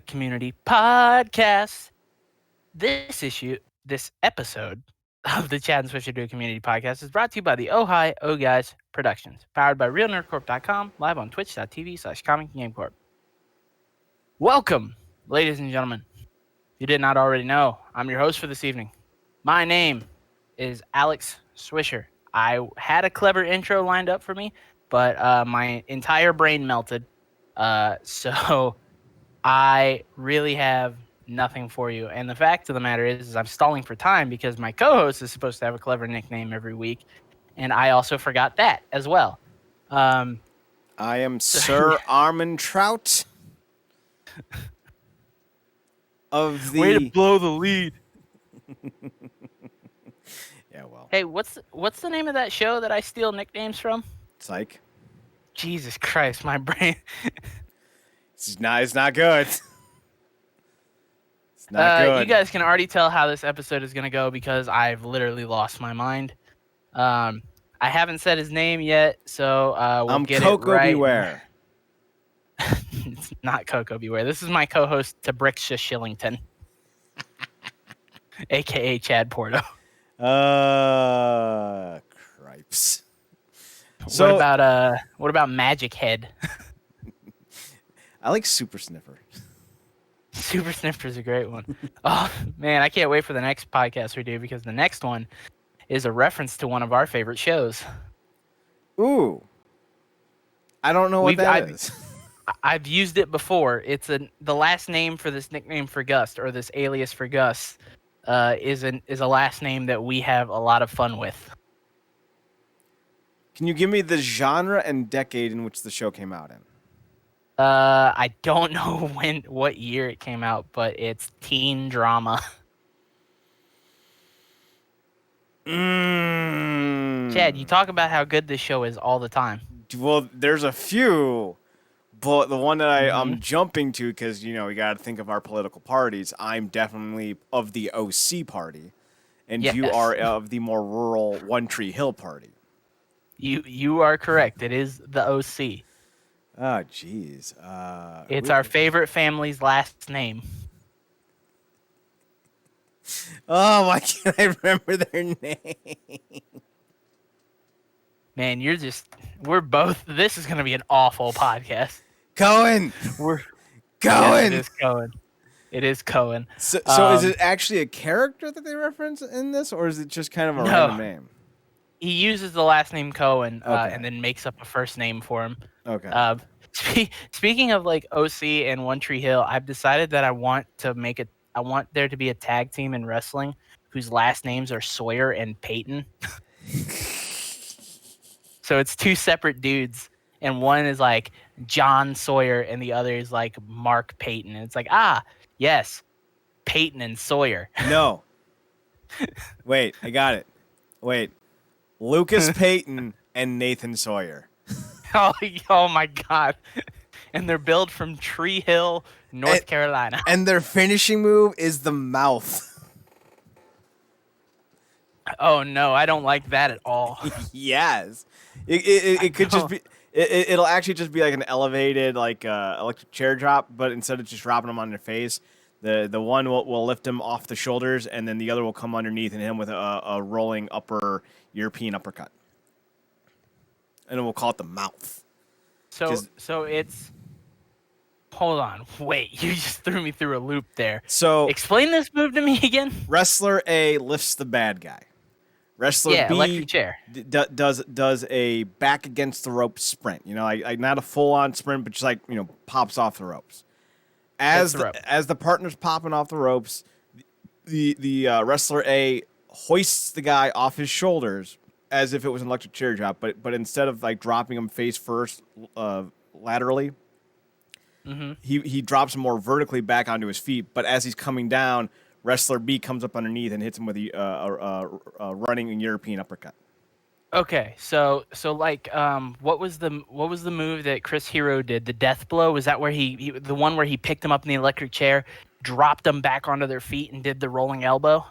Community Podcast. This episode of the Chad and Swisher Do Community Podcast is brought to you by the Oh Hi Oh Guys Productions, powered by RealNerdCorp.com, live on twitch.tv/ComicGameCorp. Welcome, ladies and gentlemen. If you did not already know, I'm your host for this evening. My name is Alex Swisher. I had a clever intro lined up for me, but my entire brain melted. So I really have nothing for you. And the fact of the matter is I'm stalling for time because my co-host is supposed to have a clever nickname every week, and I also forgot that as well. I am Sir Armand Trout of the... Way to blow the lead. Yeah, well. Hey, what's the name of that show that I steal nicknames from? Psych. Jesus Christ, my brain. It's not good. It's not good. You guys can already tell how this episode is going to go because I've literally lost my mind. I haven't said his name yet, so we'll get Coco it right. Beware. It's not Coco Beware. This is my co-host, Tabrixia Shillington, a.k.a. Chad Porto. Cripes. So, what about Magic Head? I like Super Sniffer. Super Sniffer's a great one. Oh, man, I can't wait for the next podcast we do because the next one is a reference to one of our favorite shows. Ooh. I don't know what that is. I've used it before. It's the last name for this nickname for Gus, or this alias for Gus, is a last name that we have a lot of fun with. Can you give me the genre and decade in which the show came out in? I don't know what year it came out, but it's teen drama. Chad, you talk about how good this show is all the time. Well, there's a few, but the one that I'm jumping to, because, you got to think of our political parties, I'm definitely of the OC party, and yes. You are of the more rural One Tree Hill party. You are correct. It is the OC. Oh, jeez. It's our favorite family's last name. Oh, why can't I remember their name? Man, we're both, this is going to be an awful podcast. Cohen! Cohen! Yes, it is Cohen. It is Cohen. So is it actually a character that they reference in this, or is it just kind of a random name? He uses the last name Cohen and then makes up a first name for him. Okay. Speaking of like OC and One Tree Hill, I've decided that I want there to be a tag team in wrestling whose last names are Sawyer and Peyton. So it's two separate dudes, and one is like John Sawyer and the other is like Mark Peyton. And it's like, yes, Peyton and Sawyer. No. Wait, I got it. Wait. Lucas Peyton and Nathan Sawyer. Oh my God. And they're billed from Tree Hill, North Carolina. And their finishing move is the mouth. Oh no, I don't like that at all. Yes. It could just be it'll actually just be like an elevated electric chair drop, but instead of just dropping them on their face, the one will lift him off the shoulders, and then the other will come underneath and hit him with a rolling upper European uppercut. And then we'll call it the mouth. So it's... Hold on. Wait, you just threw me through a loop there. So explain this move to me again. Wrestler A lifts the bad guy. Wrestler B electric chair. does a back against the rope sprint. Like not a full-on sprint, but just pops off the ropes. As the partner's popping off the ropes, the wrestler A hoists the guy off his shoulders as if it was an electric chair drop, but instead of dropping him face first laterally, he drops him more vertically back onto his feet. But as he's coming down, wrestler B comes up underneath and hits him with a running European uppercut. Okay, so what was the move that Chris Hero did? The death blow? Was that where the one where he picked him up in the electric chair, dropped them back onto their feet, and did the rolling elbow?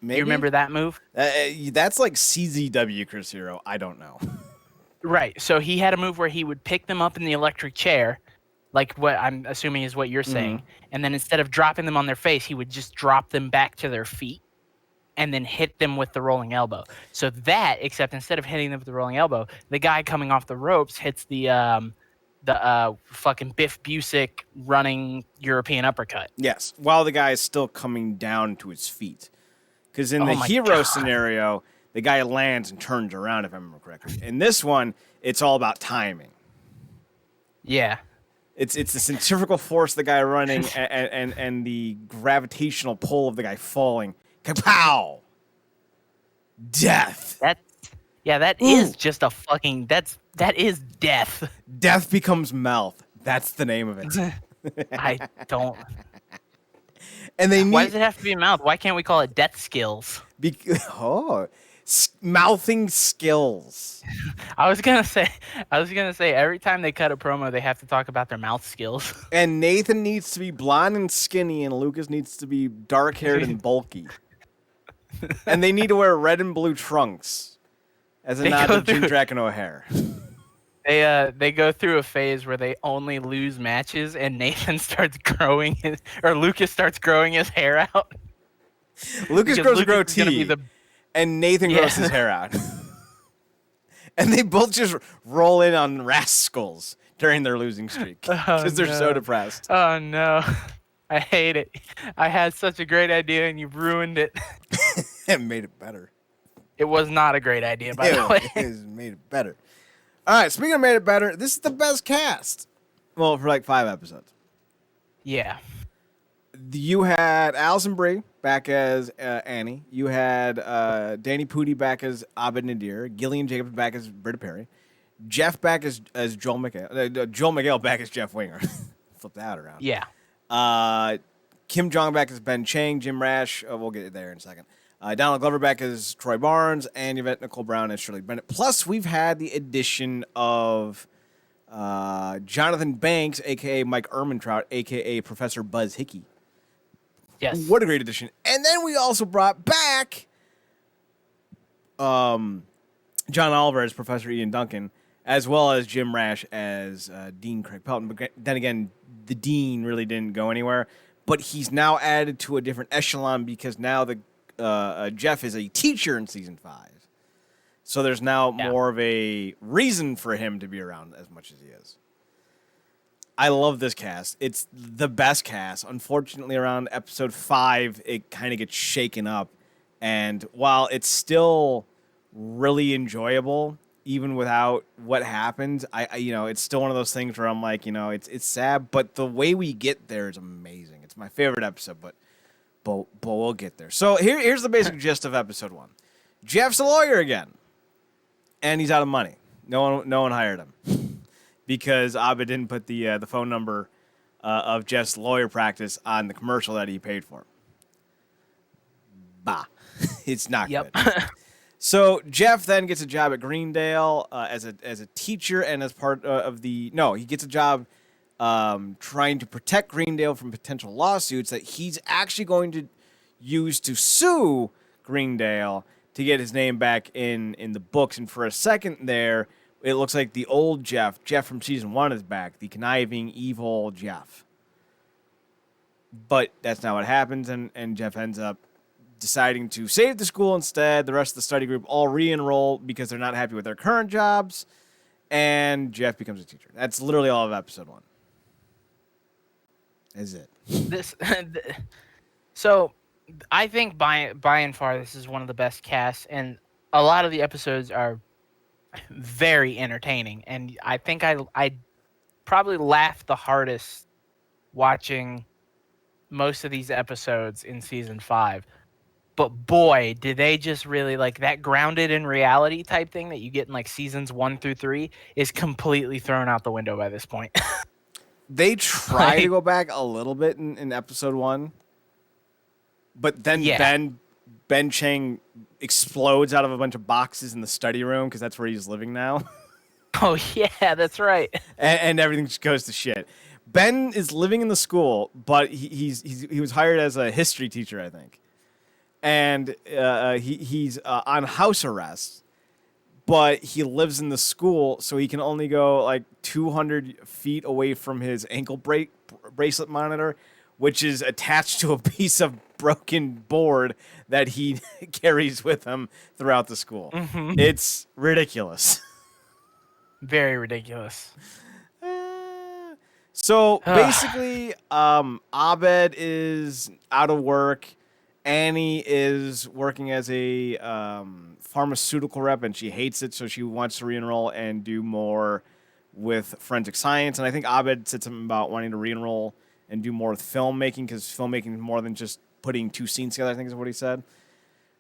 Maybe? You remember that move? That's like CZW Chris Hero. I don't know. Right. So he had a move where he would pick them up in the electric chair, like what I'm assuming is what you're saying. Mm-hmm. And then instead of dropping them on their face, he would just drop them back to their feet and then hit them with the rolling elbow. So that, except instead of hitting them with the rolling elbow, the guy coming off the ropes hits the fucking Biff Busick running European uppercut. Yes, while the guy is still coming down to his feet. Because in the hero scenario, the guy lands and turns around, if I remember correctly. In this one, it's all about timing. Yeah. It's the centrifugal force of the guy running and the gravitational pull of the guy falling. Kapow! Death. That is just a fucking that is death. Death becomes mouth. That's the name of it. I don't. And why does it have to be mouth? Why can't we call it death skills? Mouthing skills. I was gonna say every time they cut a promo, they have to talk about their mouth skills. And Nathan needs to be blonde and skinny, and Lucas needs to be dark haired and bulky. And they need to wear red and blue trunks as a nod to Jim Draken O'Hare. They go through a phase where they only lose matches, and Nathan starts growing Lucas starts growing his hair out. Lucas grows a goatee, and Nathan grows his hair out. And they both just roll in on rascals during their losing streak because they're so depressed. Oh no, I hate it. I had such a great idea, and you've ruined it. It made it better. It was not a great idea, by the way. It made it better. All right, speaking of made it better, this is the best cast. Well, for like 5 episodes. Yeah. You had Alison Brie back as Annie. You had Danny Pudi back as Abed Nadir. Gillian Jacobs back as Britta Perry. Jeff back as Joel McHale. Joel McHale back as Jeff Winger. Flip that around. Yeah. Kim Jong back as Ben Chang. Jim Rash. We'll get there in a second. Donald Glover back as Troy Barnes, and Yvette Nicole Brown as Shirley Bennett. Plus, we've had the addition of Jonathan Banks, a.k.a. Mike Ehrmantraut, a.k.a. Professor Buzz Hickey. Yes. What a great addition. And then we also brought back John Oliver as Professor Ian Duncan, as well as Jim Rash as Dean Craig Pelton. But then again, the Dean really didn't go anywhere. But he's now added to a different echelon because now Jeff is a teacher in season 5. So there's now more of a reason for him to be around as much as he is. I love this cast. It's the best cast. Unfortunately, around episode 5, it kind of gets shaken up. And while it's still really enjoyable, even without what happens, I it's still one of those things where I'm like, it's sad, but the way we get there is amazing. It's my favorite episode, but we'll get there. So here's the basic gist of episode 1. Jeff's a lawyer again, and he's out of money. No one hired him because Abed didn't put the phone number of Jeff's lawyer practice on the commercial that he paid for. Bah, it's not good. So Jeff then gets a job at Greendale as a teacher and as part of he gets a job trying to protect Greendale from potential lawsuits that he's actually going to use to sue Greendale to get his name back in the books. And for a second there, it looks like the old Jeff from season 1 is back, the conniving, evil Jeff. But that's not what happens, and Jeff ends up deciding to save the school instead. The rest of the study group all re-enroll because they're not happy with their current jobs, and Jeff becomes a teacher. That's literally all of episode 1. Is it? So I think by and far this is one of the best casts, and a lot of the episodes are very entertaining. And I think I probably laughed the hardest watching most of these episodes in season 5. But boy, did they just really that grounded in reality type thing that you get in seasons 1 through 3 is completely thrown out the window by this point. They try to go back a little bit in episode 1, but then Ben Chang explodes out of a bunch of boxes in the study room because that's where he's living now. Oh yeah, that's right. And everything just goes to shit. Ben is living in the school, but he was hired as a history teacher, I think, and he's on house arrest. but he lives in the school, so he can only go like 200 feet away from his ankle bracelet monitor, which is attached to a piece of broken board that he carries with him throughout the school. Mm-hmm. It's ridiculous. Very ridiculous. So basically, Abed is out of work. Annie is working as a pharmaceutical rep, and she hates it, so she wants to re-enroll and do more with forensic science. And I think Abed said something about wanting to re-enroll and do more with filmmaking, because filmmaking is more than just putting two scenes together, I think is what he said.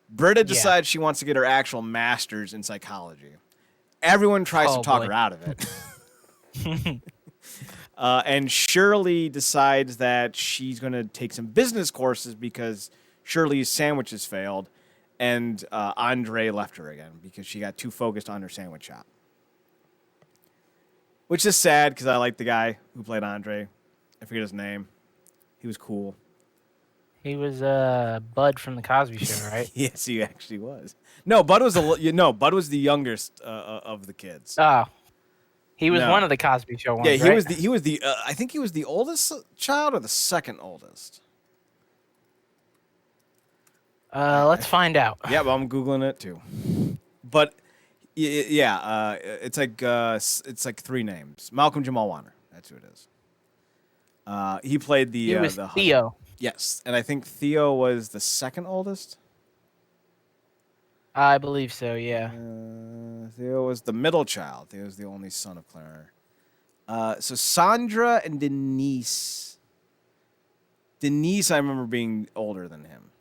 Britta decides she wants to get her actual master's in psychology. Everyone tries to talk her out of it. And Shirley decides that she's going to take some business courses because Shirley's sandwiches failed, and Andre left her again because she got too focused on her sandwich shop. Which is sad because I like the guy who played Andre. I forget his name. He was cool. He was Bud from the Cosby Show, right? Yes, he actually was. No, Bud was the youngest of the kids. Oh, he was one of the Cosby Show ones. Yeah, he right? was the. I think he was the oldest child or the second oldest. Let's find out. Yeah, well, I'm googling it too. But yeah, it's like three names. Malcolm Jamal Warner. That's who it is. He played the. He was the Theo. Yes, and I think Theo was the second oldest. I believe so. Yeah. Theo was the middle child. Theo was the only son of Claire. So Sandra and Denise. Denise, I remember being older than him.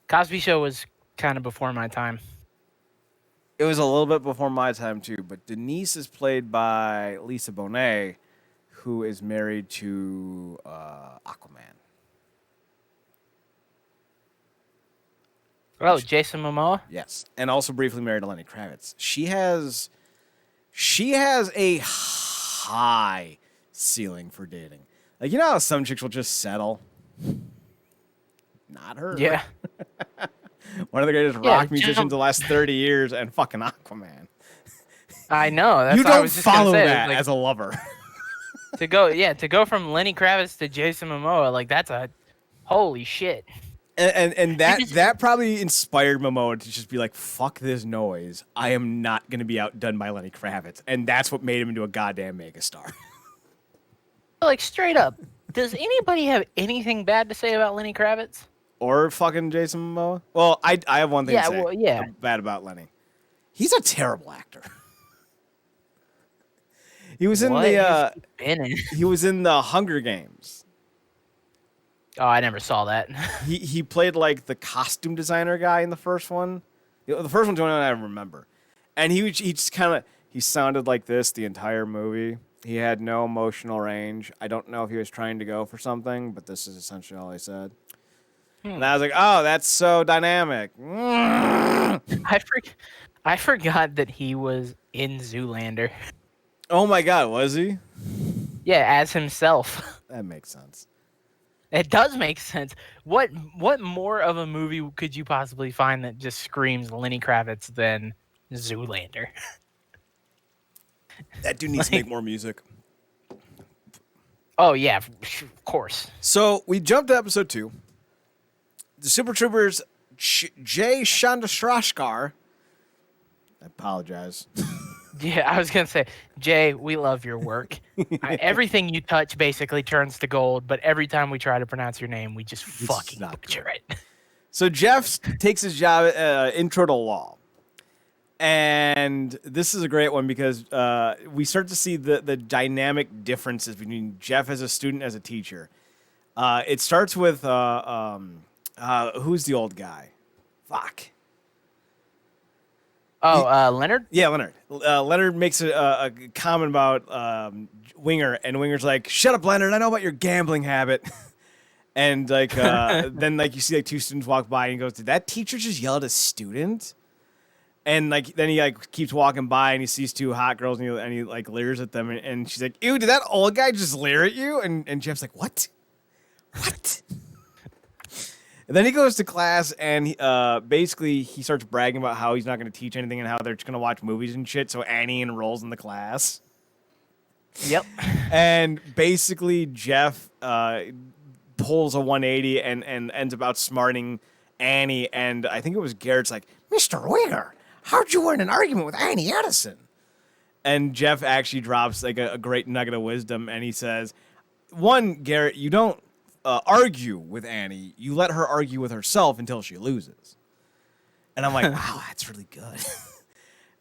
Cosby Show was kind of before my time. It was a little bit before my time too, but Denise is played by Lisa Bonet, who is married to Aquaman. Oh, Jason Momoa? Yes, and also briefly married to Lenny Kravitz. She has a high ceiling for dating. Like, you know how some chicks will just settle? Not her. Yeah. One of the greatest rock musicians of the last 30 years and fucking Aquaman. I know. That's You what I don't was just follow gonna say. that Like, as a lover. to go from Lenny Kravitz to Jason Momoa, like that's a holy shit. And that probably inspired Momoa to just be like, fuck this noise. I am not going to be outdone by Lenny Kravitz. And that's what made him into a goddamn megastar. Like, straight up, does anybody have anything bad to say about Lenny Kravitz? Or fucking Jason Momoa? Well, I have one thing to say bad about Lenny. He's a terrible actor. He was in he was in the Hunger Games. Oh, I never saw that. He played like the costume designer guy in the first one. The first one's the only one I remember. And he just kind of he sounded like this the entire movie. He had no emotional range. I don't know if he was trying to go for something, but this is essentially all he said. And I was like, "Oh, that's so dynamic." I forgot that he was in Zoolander. Oh my God, was he? Yeah, as himself. That makes sense. It does make sense. What more of a movie could you possibly find that just screams Lenny Kravitz than Zoolander? That dude needs to make more music. Oh yeah, of course. So we jumped to episode 2. The Super Troopers, Jay Chandrasekhar. I apologize. Yeah, I was gonna say, Jay, we love your work. Everything you touch basically turns to gold, but every time we try to pronounce your name, we just fucking butcher it. So Jeff takes his job at Intro to Law. And this is a great one because we start to see the dynamic differences between Jeff as a student as a teacher. It starts with who's the old guy? Fuck. Oh, Leonard? Yeah, Leonard. Leonard makes a comment about Winger, and Winger's like, "Shut up, Leonard. I know about your gambling habit." And like, then like you see like two students walk by, and he goes, "Did that teacher just yell at a student?" And like then he like keeps walking by, and he sees two hot girls, and he like leers at them, and she's like, "Ew, did that old guy just leer at you?" And Jeff's like, "What? What?" And And then he goes to class, and basically he starts bragging about how he's not going to teach anything and how they're just going to watch movies and shit. So Annie enrolls in the class. Yep. And basically Jeff pulls a 180 and ends up outsmarting Annie. And I think it was Garrett's like, Mr. Wiener, how'd you win an argument with Annie Edison? And Jeff actually drops like a great nugget of wisdom, and he says, one, Garrett, you don't argue with Annie. You let her argue with herself until she loses. And I'm like, wow, that's really good.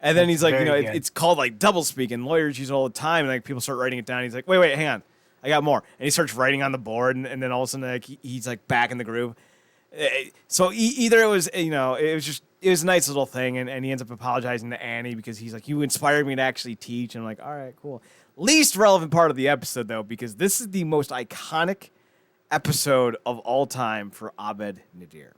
And then he's like, it's called like doublespeak, and lawyers use it all the time, and like people start writing it down. He's like, wait, hang on. I got more. And he starts writing on the board, and then all of a sudden like he's like back in the groove. So either it was, it was a nice little thing, and he ends up apologizing to Annie because he's like, you inspired me to actually teach. And I'm like, all right, cool. Least relevant part of the episode, though, because this is the most iconic episode of all time for Abed Nadir.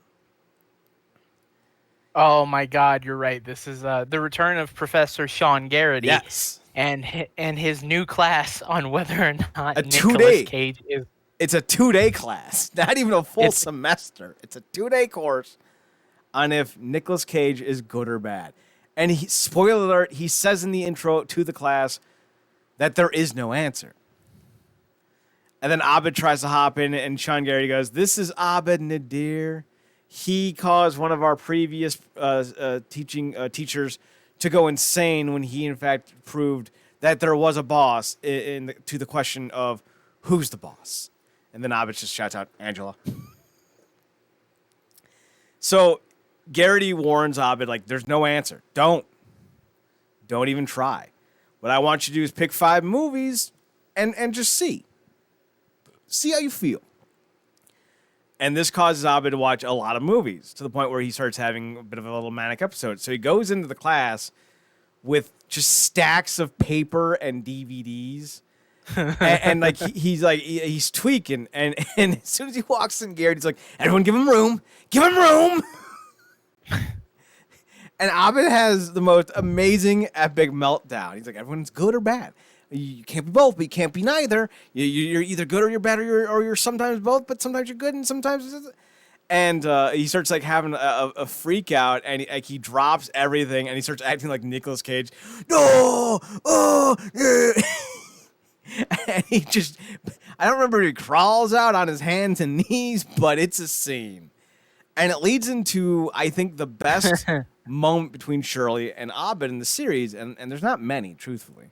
Oh my God, you're right. This is the return of Professor Sean Garrity. Yes. And his new class on whether or not Nicolas Cage is... It's a 2-day class, not even a full semester. It's a 2-day course on if Nicolas Cage is good or bad. And spoiler alert, he says in the intro to the class that there is no answer. And then Abed tries to hop in, and Sean Garrity goes, this is Abed Nadir. He caused one of our previous teachers to go insane when he, in fact, proved that there was a boss to the question of who's the boss. And then Abed just shouts out, Angela. So Garrity warns Abed, like, there's no answer. Don't even try. What I want you to do is pick 5 movies and just see. See how you feel. And this causes Abed to watch a lot of movies to the point where he starts having a bit of a little manic episode. So he goes into the class with just stacks of paper and DVDs. and like he's tweaking, and as soon as he walks in, Garrett's like, everyone give him room. And Abed has the most amazing epic meltdown. He's like, everyone's good or bad. You can't be both, but you can't be neither. You're either good or you're bad, or you're sometimes both, but sometimes you're good and sometimes. And he starts like having a freak out, and he drops everything, and he starts acting like Nicolas Cage. No, yeah. And he just, I don't remember if he crawls out on his hands and knees, but it's a scene. And it leads into, I think, the best moment between Shirley and Abed in the series, and there's not many, truthfully.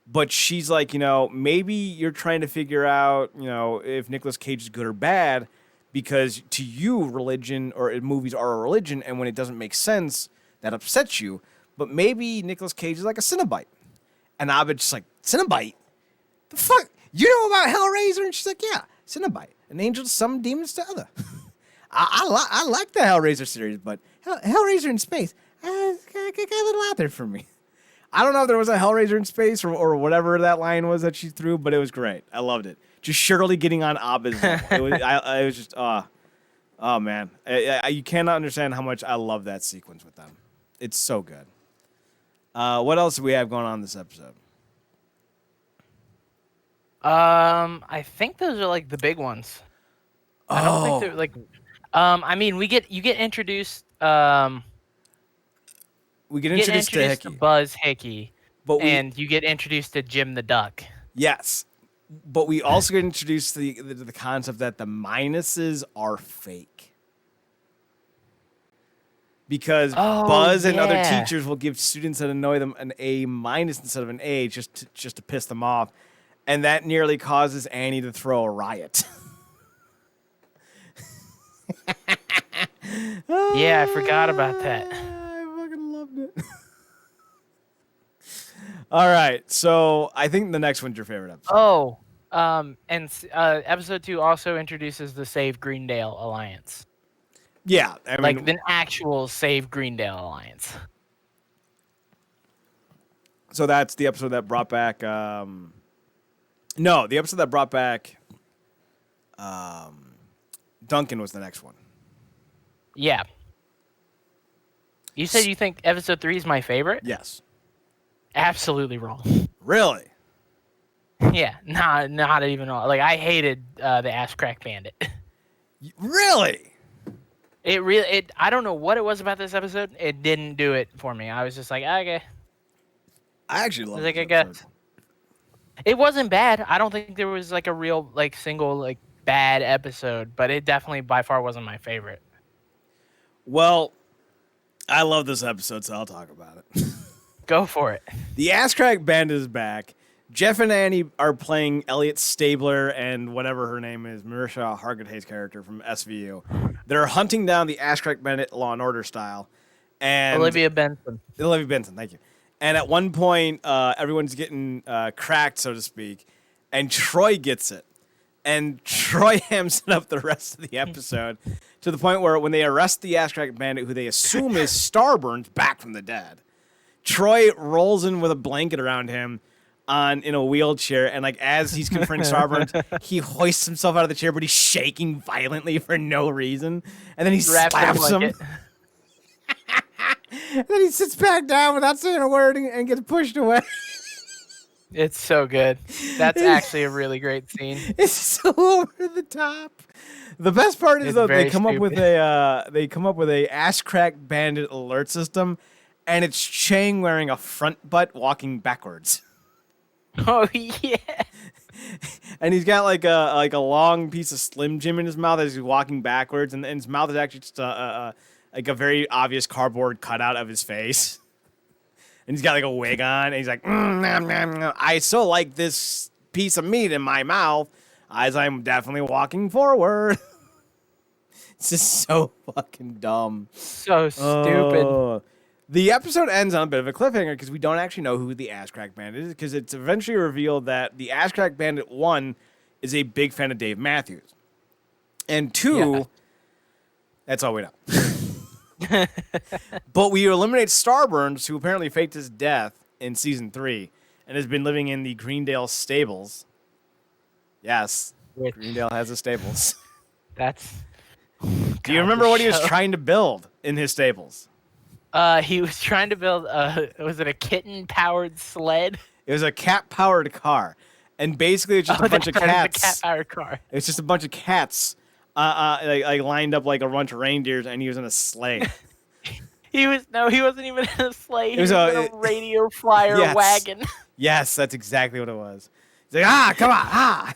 But she's like, maybe you're trying to figure out, if Nicolas Cage is good or bad, because to you, religion or movies are a religion, and when it doesn't make sense, that upsets you. But maybe Nicolas Cage is like a Cenobite. And Abed's just like, Cenobite? The fuck? You know about Hellraiser? And she's like, yeah, Cenobite. An angel to some, demons to other. I like the Hellraiser series, but Hellraiser in space, got a little out there for me. I don't know if there was a Hellraiser in space or whatever that line was that she threw, but it was great. I loved it. Just Shirley getting on Abed's level. I was just, oh man. You cannot understand how much I love that sequence with them. It's so good. What else do we have going on this episode? I think those are like the big ones. I don't think they're like. I mean, you get introduced. We get introduced to Hickey. Buzz Hickey, and you get introduced to Jim the Duck. Yes, but we also get introduced to the concept that the minuses are fake. Because Buzz and other teachers will give students that annoy them an A- instead of an A just to piss them off. And that nearly causes Annie to throw a riot. Yeah, I forgot about that. I fucking loved it. All right, so I think the next one's your favorite episode. Episode 2 also introduces the Save Greendale Alliance. Yeah, I mean, the actual Save Greendale Alliance. So that's the episode that brought back. No, the episode that brought back Duncan was the next one. Yeah. You said you think episode 3 is my favorite? Yes. Absolutely wrong. Really? Yeah, not even all. Like, I hated the Ass Crack Bandit. Really? I don't know what it was about this episode. It didn't do it for me. I was just like, okay. I actually love Like, this I episode. guess it wasn't bad. I don't think there was like a real like single like bad episode, but it definitely by far wasn't my favorite. Well, I love this episode, so I'll talk about it. Go for it. The Ass Crack Band is back. Jeff and Annie are playing Elliot Stabler and whatever her name is, Marisha Hargitay's character from SVU. They're hunting down the Ass Crack Bandit Law and Order style. And Olivia Benson. Thank you. And at one point, everyone's getting cracked, so to speak, and Troy gets it. And Troy hams it up the rest of the episode to the point where when they arrest the Ass Crack Bandit, who they assume is Starburns, back from the dead, Troy rolls in with a blanket around him in a wheelchair, and like as he's confronting Starburns, he hoists himself out of the chair, but he's shaking violently for no reason, and then he slaps him. And then he sits back down without saying a word and gets pushed away. It's so good. That's actually a really great scene. It's so over the top. The best part is though they come up with a Ass Crack Bandit alert system, and it's Chang wearing a front butt walking backwards. Oh yeah. And he's got like a long piece of Slim Jim in his mouth as he's walking backwards, and his mouth is actually just like a very obvious cardboard cutout of his face. And he's got like a wig on, and he's like, nom, nom, nom. I so like this piece of meat in my mouth as I'm definitely walking forward. It's just so fucking dumb. So stupid. The episode ends on a bit of a cliffhanger because we don't actually know who the Ass Crack Bandit is, because it's eventually revealed that the Ass Crack Bandit, 1, is a big fan of Dave Matthews. And 2, that's all we know. But we eliminate Starburns, who apparently faked his death in season 3 and has been living in the Greendale stables. Yes, Greendale has the stables. Do you remember what he was trying to build in his stables? He was trying to build was it a kitten-powered sled? It was a cat-powered car. And basically it's just a bunch of cats. A cat-powered car. It's just a bunch of cats like lined up like a bunch of reindeers, and he was in a sleigh. He wasn't even in a sleigh. He was in a radio flyer wagon. Yes, that's exactly what it was. He's like, come on,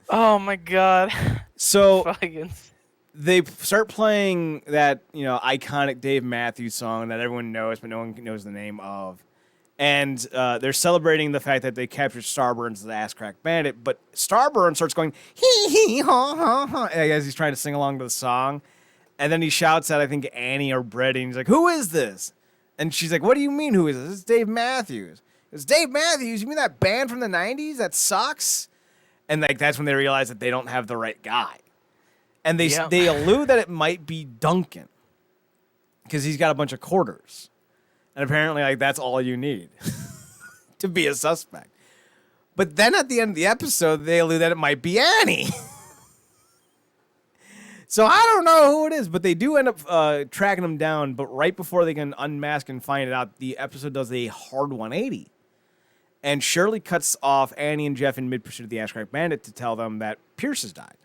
Oh my god. So they start playing that, iconic Dave Matthews song that everyone knows, but no one knows the name of. And they're celebrating the fact that they captured Starburns, the Ass Crack Bandit. But Starburns starts going, hee hee ha ha ha, as he's trying to sing along to the song. And then he shouts at, I think, Annie or Brady. And he's like, who is this? And she's like, what do you mean, who is this? It's Dave Matthews. It's Dave Matthews? You mean that band from the 90s? That sucks? And like that's when they realize that they don't have the right guy. And they allude that it might be Duncan because he's got a bunch of quarters. And apparently, like, that's all you need to be a suspect. But then at the end of the episode, they allude that it might be Annie. So I don't know who it is, but they do end up tracking him down. But right before they can unmask and find it out, the episode does a hard 180. And Shirley cuts off Annie and Jeff in mid-pursuit of the Ass Crack Bandit to tell them that Pierce has died.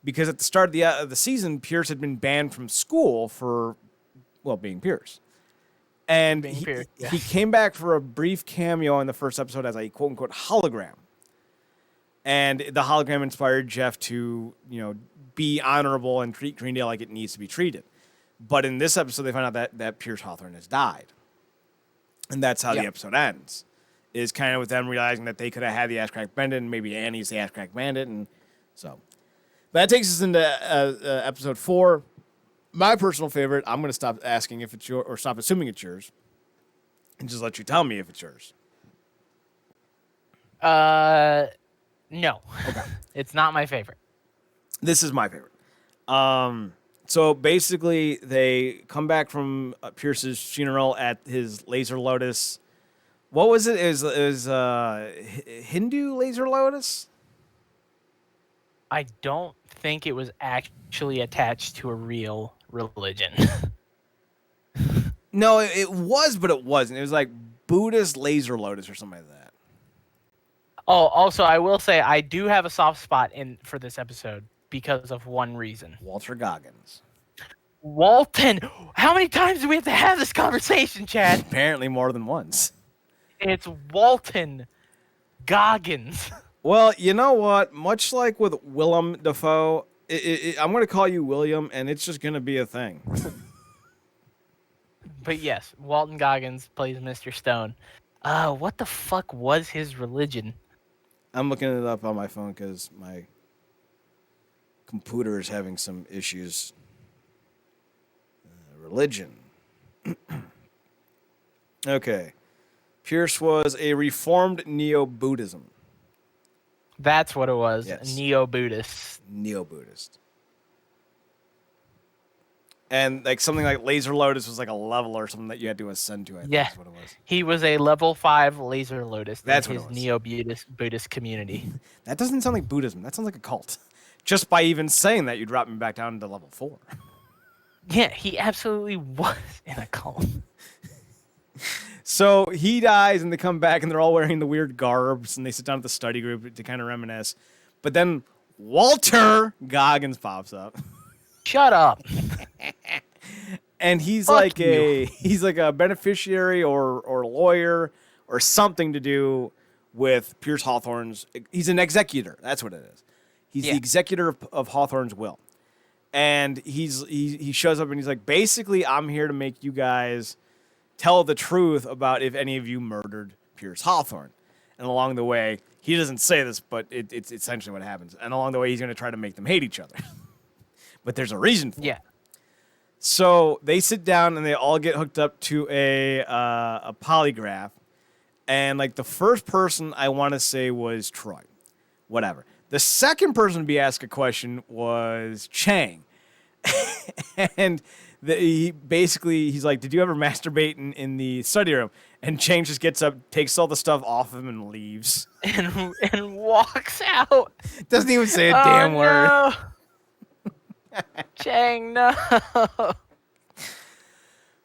Because at the start of the season, Pierce had been banned from school for, being Pierce. And he came back for a brief cameo in the first episode as a quote-unquote hologram. And the hologram inspired Jeff to, be honorable and treat Greendale like it needs to be treated. But in this episode, they find out that Pierce Hawthorne has died. And that's how the episode ends. Is kind of with them realizing that they could have had the Ass Crack Bandit, and maybe Annie's the Ass Crack Bandit, and so... But that takes us into episode 4. My personal favorite. I'm going to stop asking if it's yours, or stop assuming it's yours, and just let you tell me if it's yours. No. Okay. It's not my favorite. This is my favorite. So basically, they come back from Pierce's funeral at his Laser Lotus. What was it? It was Hindu Laser Lotus? I don't think it was actually attached to a real religion. No, it was, but it wasn't. It was like Buddhist Laser Lotus or something like that. Oh, also, I will say I do have a soft spot for this episode because of one reason. Walter Goggins. Walton. How many times do we have to have this conversation, Chad? Apparently more than once. It's Walton Goggins. Well, you know what? Much like with Willem Dafoe, I'm going to call you William, and it's just going to be a thing. But yes, Walton Goggins plays Mr. Stone. What the fuck was his religion? I'm looking it up on my phone because my computer is having some issues. Religion. Okay. Pierce was a reformed Neo-Buddhism. That's what it was. Yes. Neo-Buddhist. Neo-Buddhist. And like something like Laser Lotus was like a level or something that you had to ascend to, I think is what it was. He was a level 5 Laser Lotus. That's in what his it was. Neo-Buddhist community. That doesn't sound like Buddhism. That sounds like a cult. Just by even saying that, you drop me back down to level 4. Yeah, he absolutely was in a cult. So he dies, and they come back, and they're all wearing the weird garbs, and they sit down at the study group to kind of reminisce. But then Walter Goggins pops up. Shut up. And he's Fuck like you. he's like a beneficiary or lawyer or something to do with Pierce Hawthorne's. He's an executor. That's what it is. He's the executor of Hawthorne's will. And he shows up and he's like, basically, I'm here to make you guys tell the truth about if any of you murdered Pierce Hawthorne. And along the way, he doesn't say this, but it's essentially what happens. And along the way, he's going to try to make them hate each other. But there's a reason for it. So they sit down and they all get hooked up to a polygraph. And like the first person I want to say was Troy. Whatever. The second person to be asked a question was Chang. And he's like, did you ever masturbate in the study room? And Chang just gets up, takes all the stuff off of him, and leaves. And walks out. Doesn't even say a damn word. Chang, no.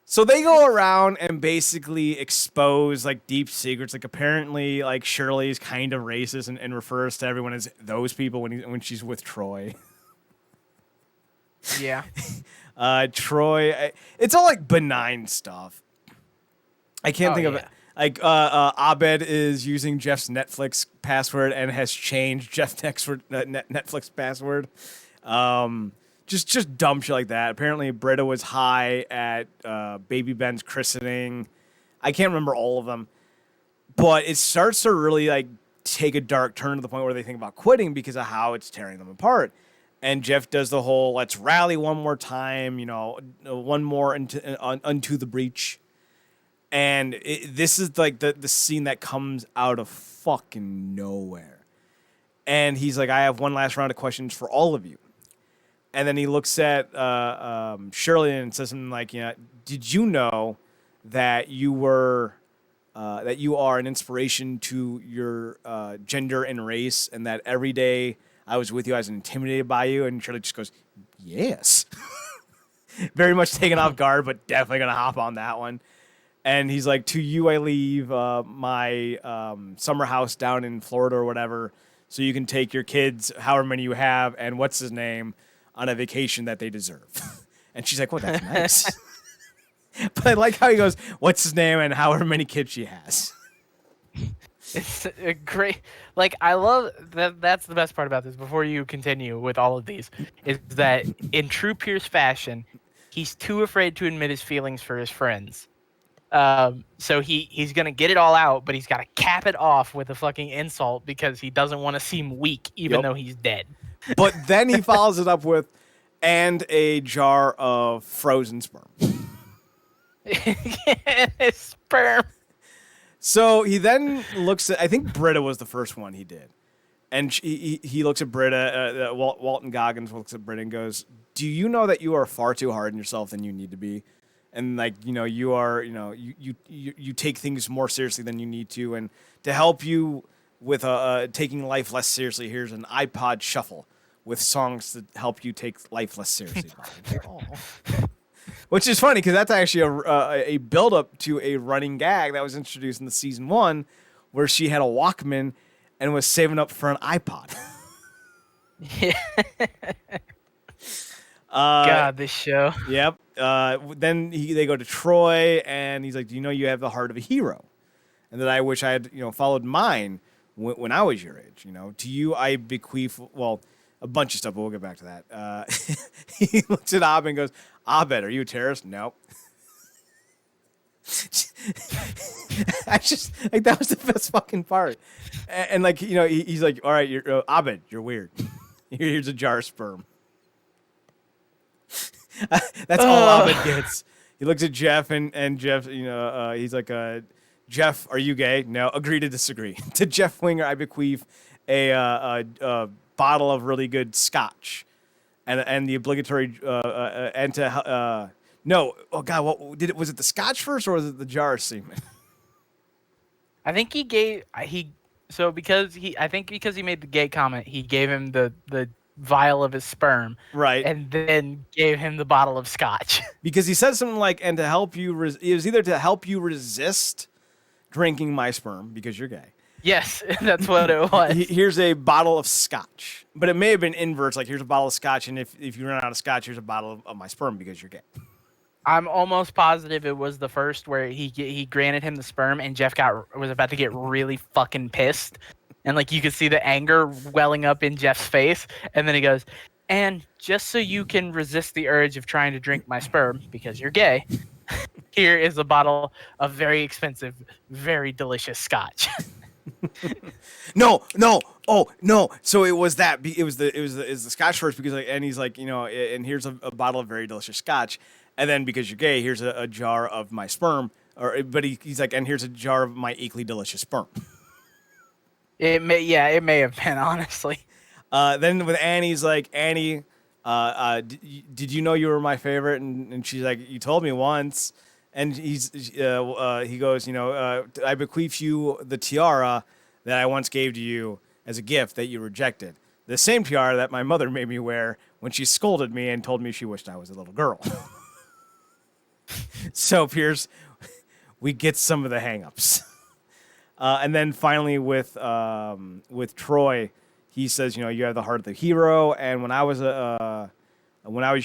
So they go around and basically expose like deep secrets. Like apparently, like Shirley's kind of racist and refers to everyone as those people when she's with Troy. Yeah. Troy, it's all like benign stuff. I can't think of it. Like Abed is using Jeff's Netflix password and has changed Jeff's Netflix password. Just dumb shit like that. Apparently, Britta was high at Baby Ben's christening. I can't remember all of them, but it starts to really like take a dark turn to the point where they think about quitting because of how it's tearing them apart. And Jeff does the whole "let's rally one more time," one more unto the breach. And this is like the scene that comes out of fucking nowhere. And he's like, "I have one last round of questions for all of you." And then he looks at Shirley and says something like, did you know that you are an inspiration to your gender and race, and that every day I was with you, I was intimidated by you? And Shirley just goes, yes. Very much taken off guard, but definitely going to hop on that one. And he's like, to you I leave my summer house down in Florida or whatever, so you can take your kids, however many you have, and what's his name, on a vacation that they deserve. And she's like, well, that's nice. But I like how he goes, what's his name and however many kids she has. It's a great, like, I love that. That's the best part about this. Before you continue with all of these, is that in true Pierce fashion, he's too afraid to admit his feelings for his friends. So he's going to get it all out, but he's got to cap it off with a fucking insult because he doesn't want to seem weak, even though he's dead. But then he follows it up with, and a jar of frozen sperm. Sperm. So he then looks at, I think Britta was the first one he did. And he looks at Britta, Walton Goggins looks at Britta and goes, do you know that you are far too hard on yourself than you need to be? And like, you are, you take things more seriously than you need to. And to help you with taking life less seriously, here's an iPod shuffle with songs that help you take life less seriously. Which is funny because that's actually a build-up to a running gag that was introduced in the season 1 where she had a Walkman and was saving up for an iPod. God, this show. Yep. Then they go to Troy, and he's like, "Do you know you have the heart of a hero?" And that I wish I had, followed mine when I was your age. To you I bequeath, well, a bunch of stuff, but we'll get back to that. He looks at Abed and goes, "Abed, are you a terrorist?" Nope. I just like that was the best fucking part, and like he's like, "All right, you're Abed, you're weird. Here's a jar of sperm." That's all Abed gets. He looks at Jeff, and Jeff, he's like, "Jeff, are you gay?" No. Agree to disagree. To Jeff Winger, I bequeath a bottle of really good scotch, and the obligatory and to no. Oh God, what did it? Was it the scotch first, or was it the jar of semen? I think because he made the gay comment, he gave him the vial of his sperm, Right. and then gave him the bottle of scotch. Because he said something like, "And to help you," it was either to help you resist drinking my sperm because you're gay. Yes, that's what it was. Here's a bottle of scotch, but it may have been inverse. Like, here's a bottle of scotch, and if you run out of scotch, here's a bottle of my sperm because you're gay. I'm almost positive it was the first where he granted him the sperm, and Jeff was about to get really fucking pissed, and like you could see the anger welling up in Jeff's face, and then he goes, "And just so you can resist the urge of trying to drink my sperm because you're gay, here is a bottle of very expensive, very delicious scotch." No. Oh no. So it was that. It was the scotch first because and he's like, and here's a bottle of very delicious scotch, and then because you're gay, here's a jar of my sperm. But he's like, and here's a jar of my equally delicious sperm. It may have been, honestly. Then with Annie's like, "Annie, did you know you were my favorite?" And she's like, "You told me once." And he goes, "I bequeath you the tiara that I once gave to you as a gift that you rejected. The same tiara that my mother made me wear when she scolded me and told me she wished I was a little girl." So Pierce, we get some of the hangups. And then finally with Troy, he says, "You have the heart of the hero." And when I was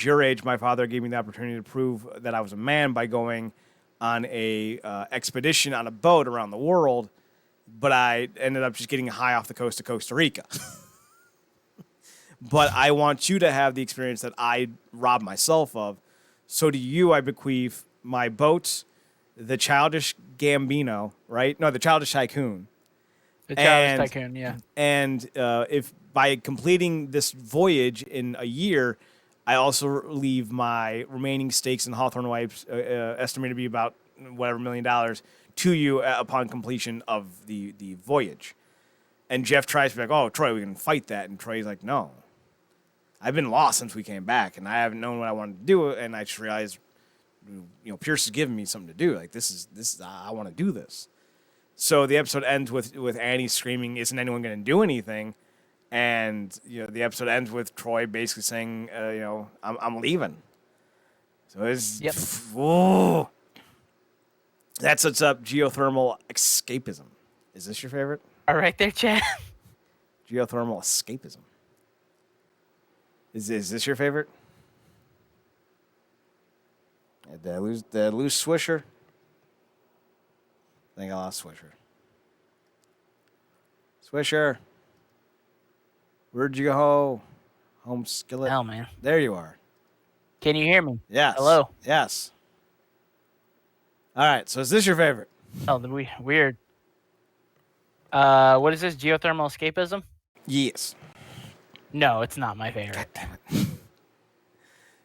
your age, my father gave me the opportunity to prove that I was a man by going on a expedition on a boat around the world, but I ended up just getting high off the coast of Costa Rica. But I want you to have the experience that I robbed myself of. So to you, I bequeath my boat, the childish Gambino, right? No, the childish tycoon. The childish tycoon, yeah. And if by completing this voyage in a year, I also leave my remaining stakes in Hawthorne Wipes, estimated to be about whatever $1 million, to you upon completion of the voyage. And Jeff tries to be like, "Oh, Troy, we can fight that." And Troy's like, "No. I've been lost since we came back, and I haven't known what I wanted to do, and I just realized, Pierce is giving me something to do. Like, this is I want to do this." So the episode ends with Annie screaming, "Isn't anyone going to do anything?" And the episode ends with Troy basically saying, I'm leaving." So it's whoa. That sets up geothermal escapism. Is this your favorite? All right there, Chad. Geothermal escapism. Is this your favorite? Did I lose Swisher? I think I lost Swisher. Swisher. Where'd you go? Home skillet. Hell, man. There you are. Can you hear me? Yes. Hello. Yes. All right. So is this your favorite? Oh, weird. What is this? Geothermal escapism? Yes. No, it's not my favorite. God damn it.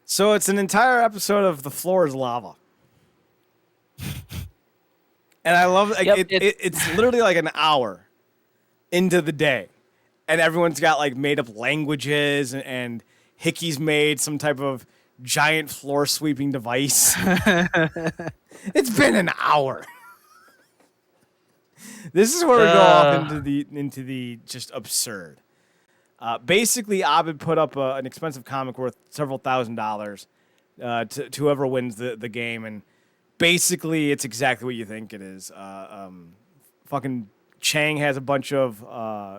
So it's an entire episode of The Floor is Lava. And I love it's literally like an hour into the day. And everyone's got like made up languages, and Hickey's made some type of giant floor sweeping device. It's been an hour. This is where we go off into the just absurd. Basically, Abed put up an expensive comic worth several $1,000s to whoever wins the game, and basically it's exactly what you think it is. Fucking Chang has a bunch of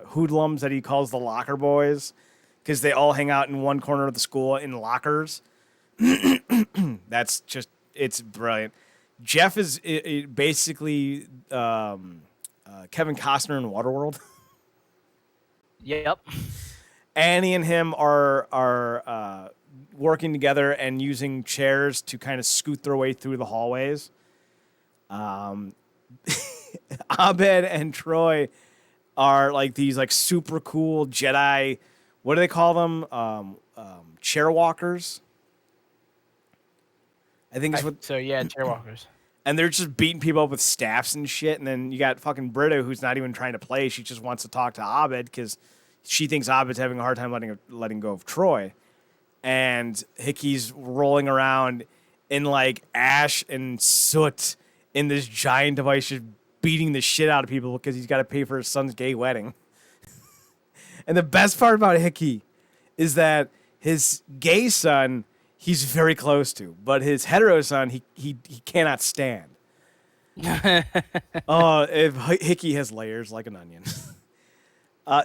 hoodlums that he calls the locker boys, because they all hang out in one corner of the school in lockers. That's just, it's brilliant. Jeff is basically Kevin Costner in Waterworld. Yep. Annie and him are working together and using chairs to kind of scoot their way through the hallways. Abed and Troy are like these like super cool Jedi. What do they call them? Chair walkers. I think it's what. So yeah, chairwalkers. And they're just beating people up with staffs and shit. And then you got fucking Britta, who's not even trying to play. She just wants to talk to Abed because she thinks Abed's having a hard time letting go of Troy. And Hickey's rolling around in like ash and soot in this giant device, just beating the shit out of people because he's got to pay for his son's gay wedding. And the best part about Hickey is that his gay son, he's very close to, but his hetero son, he cannot stand. If Hickey has layers like an onion.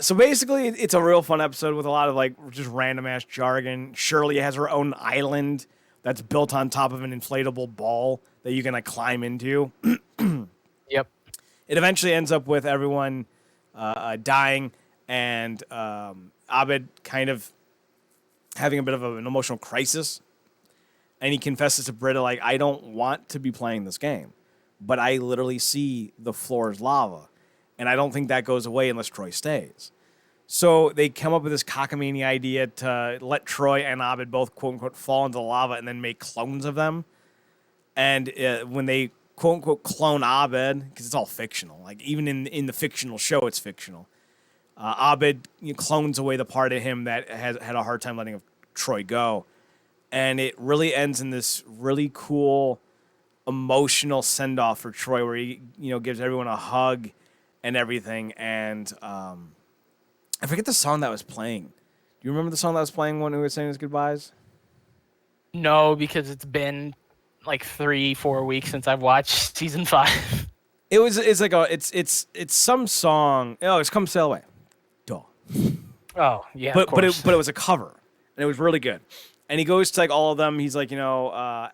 So basically, it's a real fun episode with a lot of like just random ass jargon. Shirley has her own island that's built on top of an inflatable ball that you can like climb into. Yep. It eventually ends up with everyone dying and Abed kind of having a bit of an emotional crisis. And he confesses to Britta, like, I don't want to be playing this game, but I literally see the floor is lava. And I don't think that goes away unless Troy stays. So they come up with this cockamamie idea to let Troy and Abed both, quote unquote, fall into the lava and then make clones of them. And when they, quote unquote, clone Abed, because it's all fictional, like even in the fictional show, it's fictional. Abed clones away the part of him that has had a hard time letting Troy go. And it really ends in this really cool, emotional send-off for Troy where he, gives everyone a hug and everything. And I forget the song that was playing. Do you remember the song that was playing when he was saying his goodbyes? No, because it's been like 3-4 weeks since I've watched season 5. It's some song. Oh, it's Come Sail Away. Duh. Oh, yeah, but of course. But it was a cover, and it was really good. And he goes to like all of them. He's like, and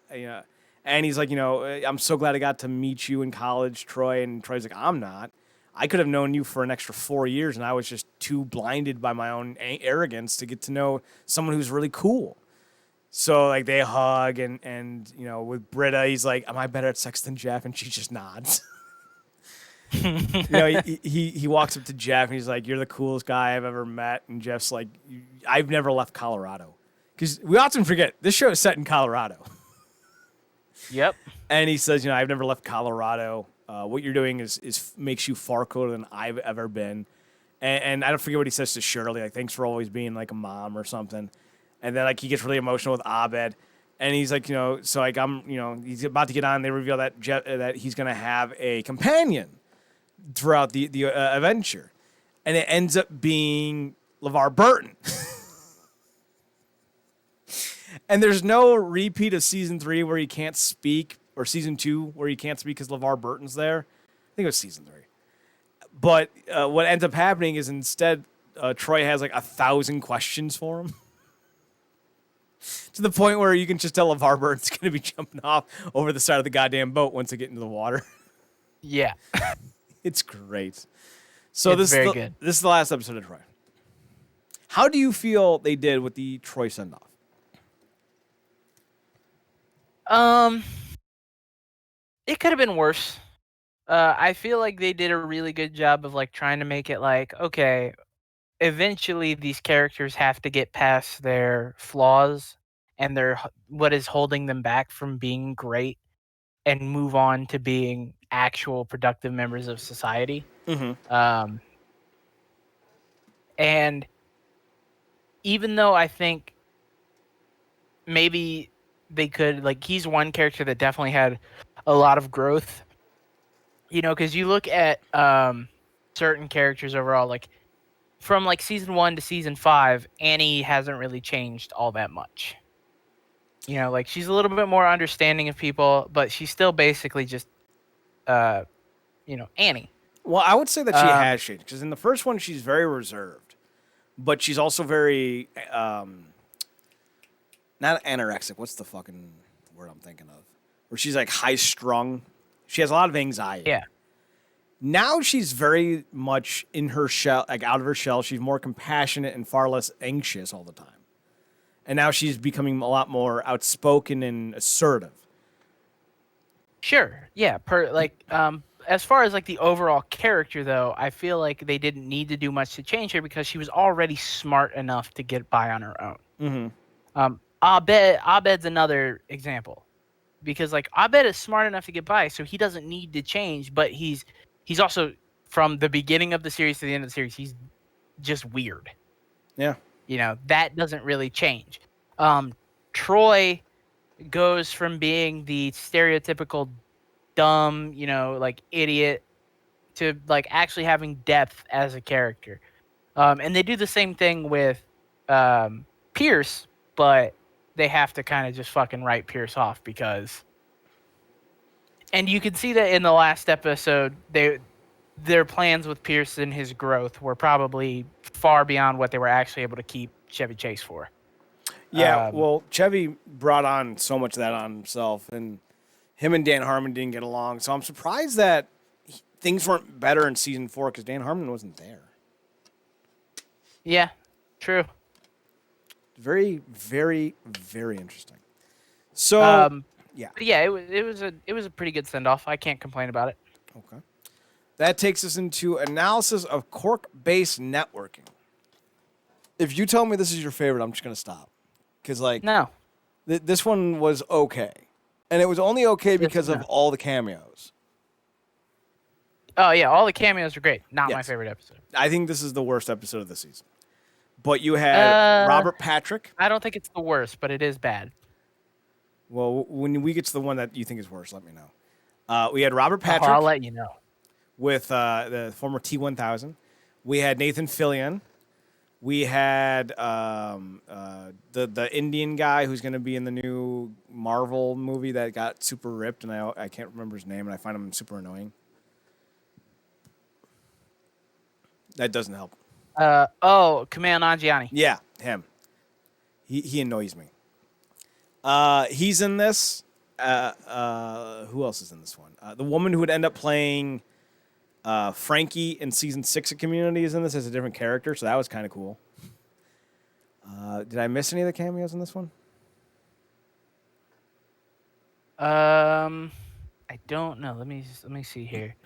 he's like, I'm so glad I got to meet you in college, Troy. And Troy's like, I'm not. I could have known you for an extra 4 years, and I was just too blinded by my own arrogance to get to know someone who's really cool. So like they hug, and with Britta, he's like, am I better at sex than Jeff? And she just nods. He walks up to Jeff and he's like, you're the coolest guy I've ever met. And Jeff's like, I've never left Colorado. Because we often forget, this show is set in Colorado. Yep. And he says, I've never left Colorado. What you're doing is makes you far cooler than I've ever been. And I don't forget what he says to Shirley, like, thanks for always being like a mom or something. And then like he gets really emotional with Abed. And he's like, so like he's about to get on. They reveal that that he's going to have a companion throughout the adventure. And it ends up being LeVar Burton. And there's no repeat of season 3 where he can't speak, or season 2 where he can't speak because LeVar Burton's there. I think it was season 3. But what ends up happening is instead, Troy has like 1,000 questions for him. To the point where you can just tell LeVar Burton's going to be jumping off over the side of the goddamn boat once they get into the water. Yeah. It's great. So It's very good. This is the last episode of Troy. How do you feel they did with the Troy send-off? It could have been worse. I feel like they did a really good job of like trying to make it like, okay, eventually these characters have to get past their flaws and their what is holding them back from being great and move on to being actual productive members of society. Mm-hmm. And even though I think maybe they could, like, he's one character that definitely had a lot of growth, because you look at certain characters overall, like from like season 1 to season 5, Annie hasn't really changed all that much. Like she's a little bit more understanding of people, but she's still basically just Annie. Well, I would say that she has changed, because in the first one she's very reserved, but she's also very not anorexic. What's the fucking word I'm thinking of? Where she's like high strung. She has a lot of anxiety. Yeah. Now she's very much in her shell, like out of her shell. She's more compassionate and far less anxious all the time. And now she's becoming a lot more outspoken and assertive. Sure. Yeah. As far as like the overall character, though, I feel like they didn't need to do much to change her because she was already smart enough to get by on her own. Mm-hmm. Abed's another example because like Abed is smart enough to get by, so he doesn't need to change. But he's also from the beginning of the series to the end of the series, he's just weird. Yeah. That doesn't really change. Troy goes from being the stereotypical dumb, like idiot to like actually having depth as a character. And they do the same thing with Pierce, but they have to kind of just fucking write Pierce off because. And you can see that in the last episode, their plans with Pierce and his growth were probably far beyond what they were actually able to keep Chevy Chase for. Yeah, well, Chevy brought on so much of that on himself, and him and Dan Harmon didn't get along. So I'm surprised that things weren't better in season 4 because Dan Harmon wasn't there. Yeah, true. Very, very, very interesting. So, yeah, it was a pretty good send off. I can't complain about it. Okay, that takes us into analysis of Quark-based networking. If you tell me this is your favorite, I'm just gonna stop. Because, no. This one was okay. And it was only okay because of all the cameos. Oh, yeah, all the cameos are great. Not my favorite episode. I think this is the worst episode of the season. But you had Robert Patrick. I don't think it's the worst, but it is bad. Well, when we get to the one that you think is worse, let me know. We had Robert Patrick. I'll let you know. With the former T-1000. We had Nathan Fillion. We had the Indian guy who's going to be in the new Marvel movie that got super ripped, and I can't remember his name, and I find him super annoying. That doesn't help. Kumail Nanjiani. Yeah, him. He annoys me. He's in this. Who else is in this one? The woman who would end up playing Frankie in season 6 of Community is in this as a different character, so that was kind of cool. Did I miss any of the cameos in this one? I don't know. Let me see here.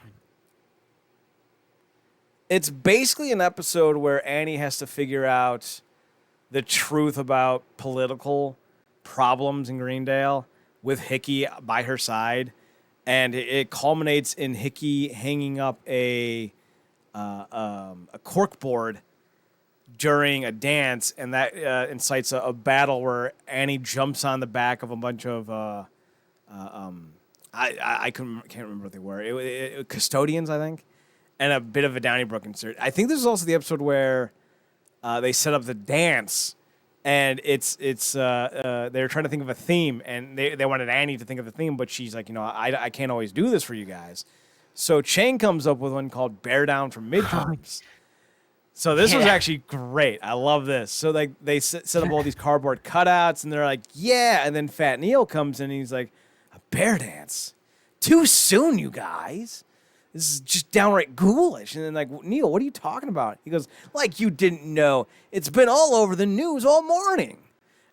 It's basically an episode where Annie has to figure out the truth about political problems in Greendale with Hickey by her side. And it culminates in Hickey hanging up a cork board during a dance, and that incites a battle where Annie jumps on the back of a bunch of I can't remember what they were. It custodians, I think, and a bit of a Donnybrook insert. I think this is also the episode where they set up the dance. And it's they're trying to think of a theme, and they wanted Annie to think of a theme, but she's like, I can't always do this for you guys. So Chang comes up with one called Bear Down from Midterms. So this was actually great. I love this. So like they set up all these cardboard cutouts, and they're like, yeah. And then Fat Neil comes in, and he's like, a bear dance? Too soon, you guys. This is just downright ghoulish. And then like, Neil, what are you talking about? He goes, like you didn't know. It's been all over the news all morning.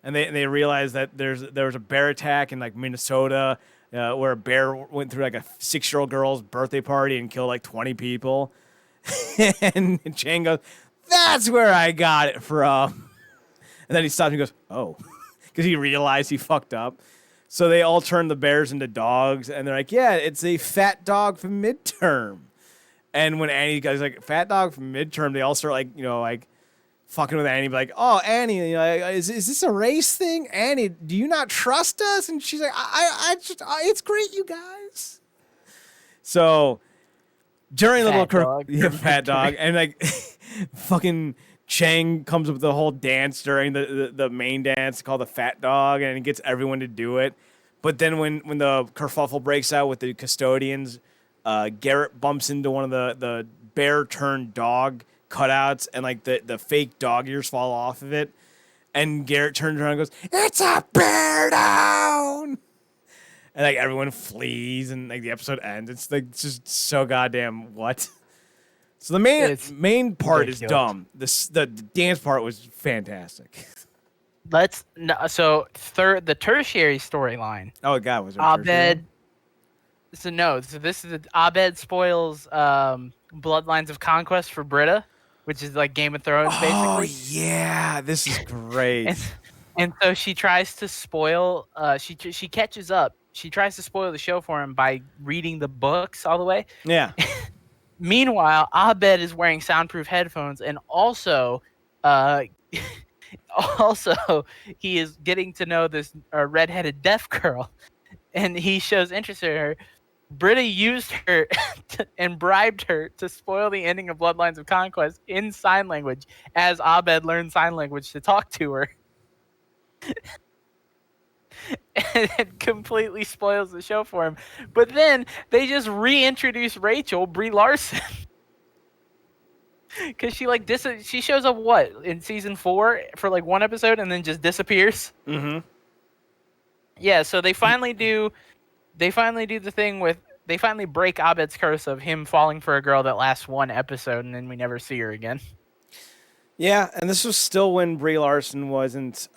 And they realize that there was a bear attack in like Minnesota where a bear went through like a 6-year-old girl's birthday party and killed like 20 people. And Chang goes, that's where I got it from. And then he stops and goes, oh, because he realized he fucked up. So they all turn the bears into dogs, and they're like, yeah, it's a fat dog from midterm. And when Annie goes like, fat dog from midterm, they all start like fucking with Annie, like, oh, Annie, is this a race thing? Annie, do you not trust us? And she's like, it's great, you guys. So during the little fat dog, and like fucking Chang comes up with the whole dance during the main dance called the Fat Dog, and he gets everyone to do it. But then when the kerfuffle breaks out with the custodians, Garrett bumps into one of the bear-turned-dog cutouts, and like the fake dog ears fall off of it. And Garrett turns around and goes, "It's a bear down!" And like everyone flees, and like the episode ends. It's like just so goddamn what. So the main part is dumb. The dance part was fantastic. The tertiary storyline. Oh God, was there Abed? So this is Abed spoils Bloodlines of Conquest for Britta, which is like Game of Thrones, basically. Oh yeah, this is great. and so she tries to spoil. She catches up. She tries to spoil the show for him by reading the books all the way. Yeah. Meanwhile, Abed is wearing soundproof headphones, and also he is getting to know this redheaded deaf girl, and he shows interest in her. Britta used her and bribed her to spoil the ending of Bloodlines of Conquest in sign language as Abed learned sign language to talk to her. And it completely spoils the show for him. But then they just reintroduce Rachel, Brie Larson. Because she shows up in season 4 for like one episode and then just disappears. Mm-hmm. Yeah, so they finally do the thing with they finally break Abed's curse of him falling for a girl that lasts one episode and then we never see her again. Yeah, and this was still when Brie Larson wasn't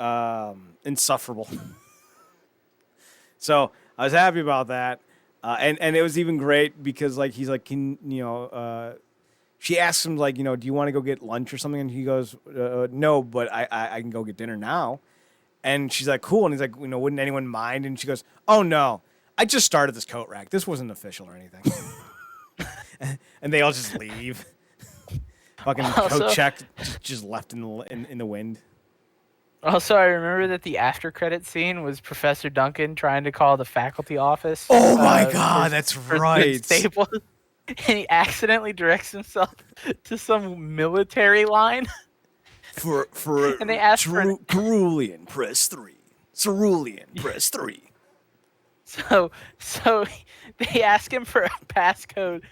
insufferable. So I was happy about that, and it was even great because like he's like, she asks him like, do you want to go get lunch or something? And he goes, no, but I can go get dinner now. And she's like, cool. And he's like, wouldn't anyone mind? And she goes, oh no, I just started this coat rack. This wasn't official or anything. And they all just leave. Fucking coat check just left in the wind. Also, I remember that the after credit scene was Professor Duncan trying to call the faculty office. Oh my God, that's right. Staples, and he accidentally directs himself to some military line. For and they asked Cerulean, press 3. Cerulean, press 3. So they ask him for a passcode.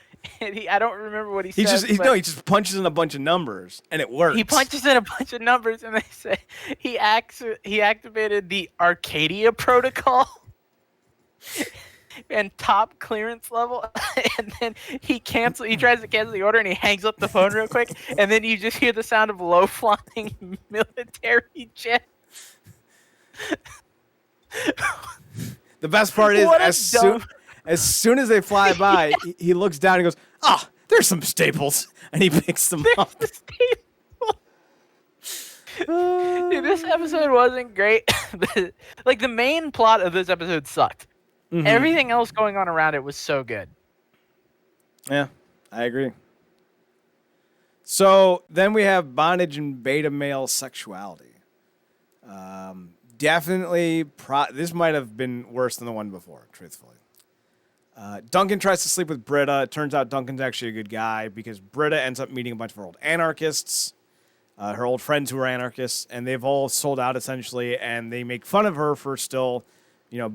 And I don't remember what he says. He just punches in a bunch of numbers, and it works. He punches in a bunch of numbers, and they say he activated the Arcadia protocol and top clearance level, and then he tries to cancel the order, and he hangs up the phone real quick, and then you just hear the sound of low-flying military jet. The best part is as soon as they fly by, he looks down and goes, there's some staples. And he picks them up. Dude, this episode wasn't great. Like, the main plot of this episode sucked. Mm-hmm. Everything else going on around it was so good. Yeah, I agree. So then we have bondage and beta male sexuality. Definitely, this might have been worse than the one before, truthfully. Duncan tries to sleep with Britta. It turns out Duncan's actually a good guy because Britta ends up meeting a bunch of her old anarchists, her old friends who are anarchists, and they've all sold out essentially, and they make fun of her for still,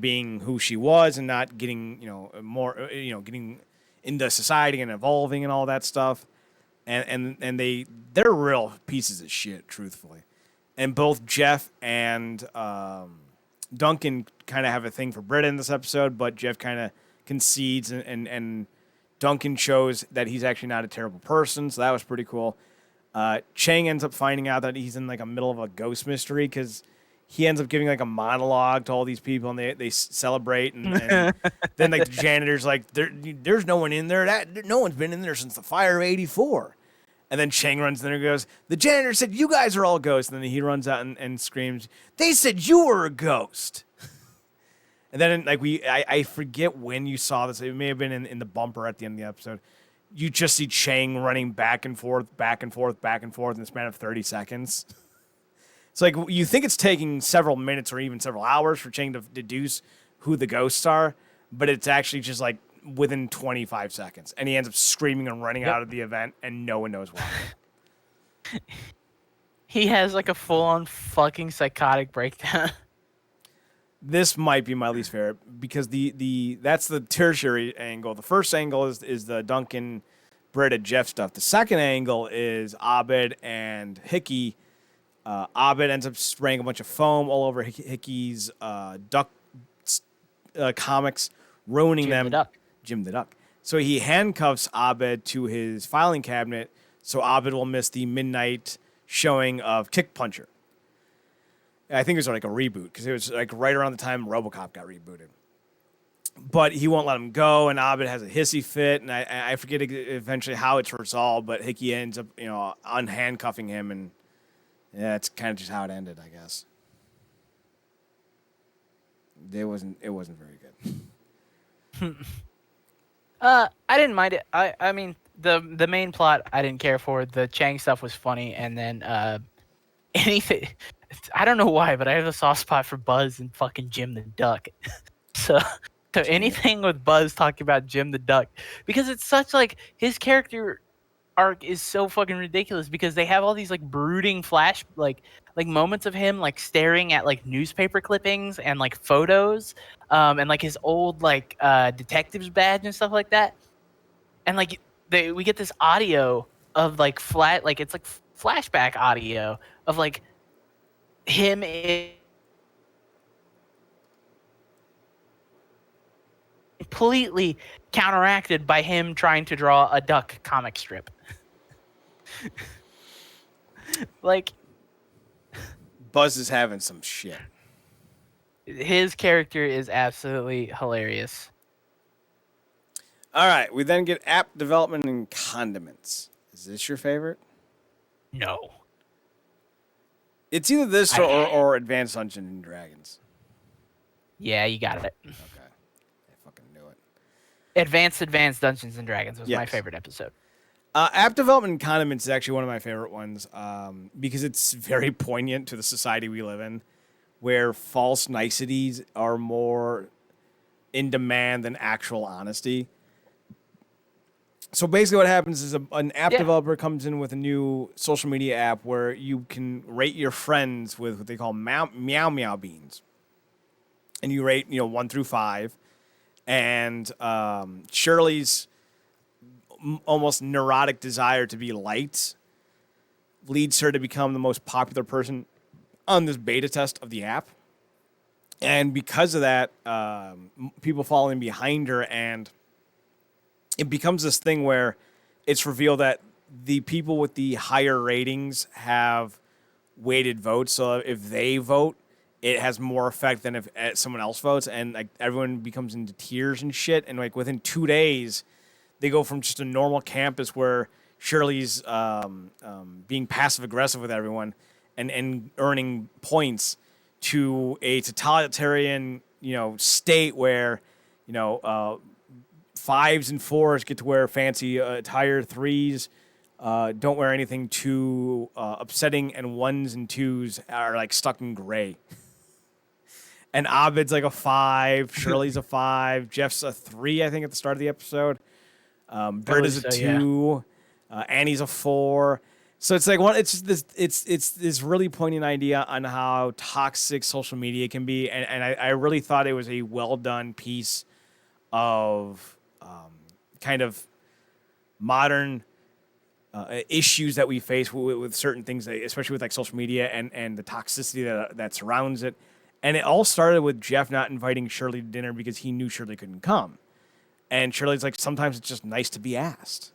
being who she was and not getting, getting into society and evolving and all that stuff. And they're real pieces of shit, truthfully. And both Jeff and Duncan kind of have a thing for Britta in this episode, but Jeff kind of concedes and Duncan shows that he's actually not a terrible person, so that was pretty cool. Chang ends up finding out that he's in like a middle of a ghost mystery because he ends up giving like a monologue to all these people and they celebrate and then like the janitor's like there's no one in there, no one's been in there since the fire of '84. And then Chang runs in there and goes, the janitor said you guys are all ghosts. And then he runs out and screams, they said you were a ghost. And then, like, I forget when you saw this. It may have been in the bumper at the end of the episode. You just see Chang running back and forth, back and forth, back and forth in the span of 30 seconds. It's like you think it's taking several minutes or even several hours for Chang to deduce who the ghosts are, but it's actually just like within 25 seconds. And he ends up screaming and running out of the event, and no one knows why. He has like a full-on fucking psychotic breakdown. This might be my least favorite because that's the tertiary angle. The first angle is the Duncan, Britta, Jeff stuff. The second angle is Abed and Hickey Abed ends up spraying a bunch of foam all over Hickey's duck comics, ruining Jim them. the Duck. Jim the Duck. So he handcuffs Abed to his filing cabinet so Abed will miss the midnight showing of Kick Puncher. I think it was like a reboot because it was like right around the time RoboCop got rebooted. But he won't let him go, and Abed has a hissy fit, and I forget eventually how it's resolved, but Hickey ends up, unhandcuffing him, and yeah, it's kind of just how it ended, I guess. It wasn't very good. I didn't mind it. I mean, the main plot I didn't care for. The Chang stuff was funny, and then anything. I don't know why, but I have a soft spot for Buzz and fucking Jim the Duck. So anything with Buzz talking about Jim the Duck, because it's such like his character arc is so fucking ridiculous because they have all these like brooding flash like moments of him like staring at like newspaper clippings and like photos and like his old like detective's badge and stuff like that, and like we get this audio of like it's like flashback audio of like him completely counteracted by him trying to draw a duck comic strip. Like, Buzz is having some shit. His character is absolutely hilarious. All right, we then get app development and condiments. Is this your favorite? No. It's either this or Advanced Dungeons and Dragons. Yeah, you got it. Okay. I fucking knew it. Advanced Dungeons and Dragons was my favorite episode. App development and condiments is actually one of my favorite ones because it's very poignant to the society we live in, where false niceties are more in demand than actual honesty. So basically what happens is an app developer comes in with a new social media app where you can rate your friends with what they call meow meow beans. And you rate, 1 through 5. And Shirley's almost neurotic desire to be liked leads her to become the most popular person on this beta test of the app. And because of that, people following behind her, and it becomes this thing where it's revealed that the people with the higher ratings have weighted votes. So if they vote, it has more effect than if someone else votes. And like everyone becomes into tears and shit. And like within 2 days, they go from just a normal campus where Shirley's being passive aggressive with everyone and earning points to a totalitarian, state where, 5s and 4s get to wear fancy attire. 3s don't wear anything too upsetting, and 1s and 2s are like stuck in gray. And Abed's like a 5, Shirley's a 5, Jeff's a 3, I think, at the start of the episode. Britta's a 2, Annie's a 4. So it's like it's this really poignant idea on how toxic social media can be, and I really thought it was a well done piece of kind of modern issues that we face with certain things, especially with like social media and the toxicity that surrounds it. And it all started with Jeff not inviting Shirley to dinner because he knew Shirley couldn't come. And Shirley's like, sometimes it's just nice to be asked.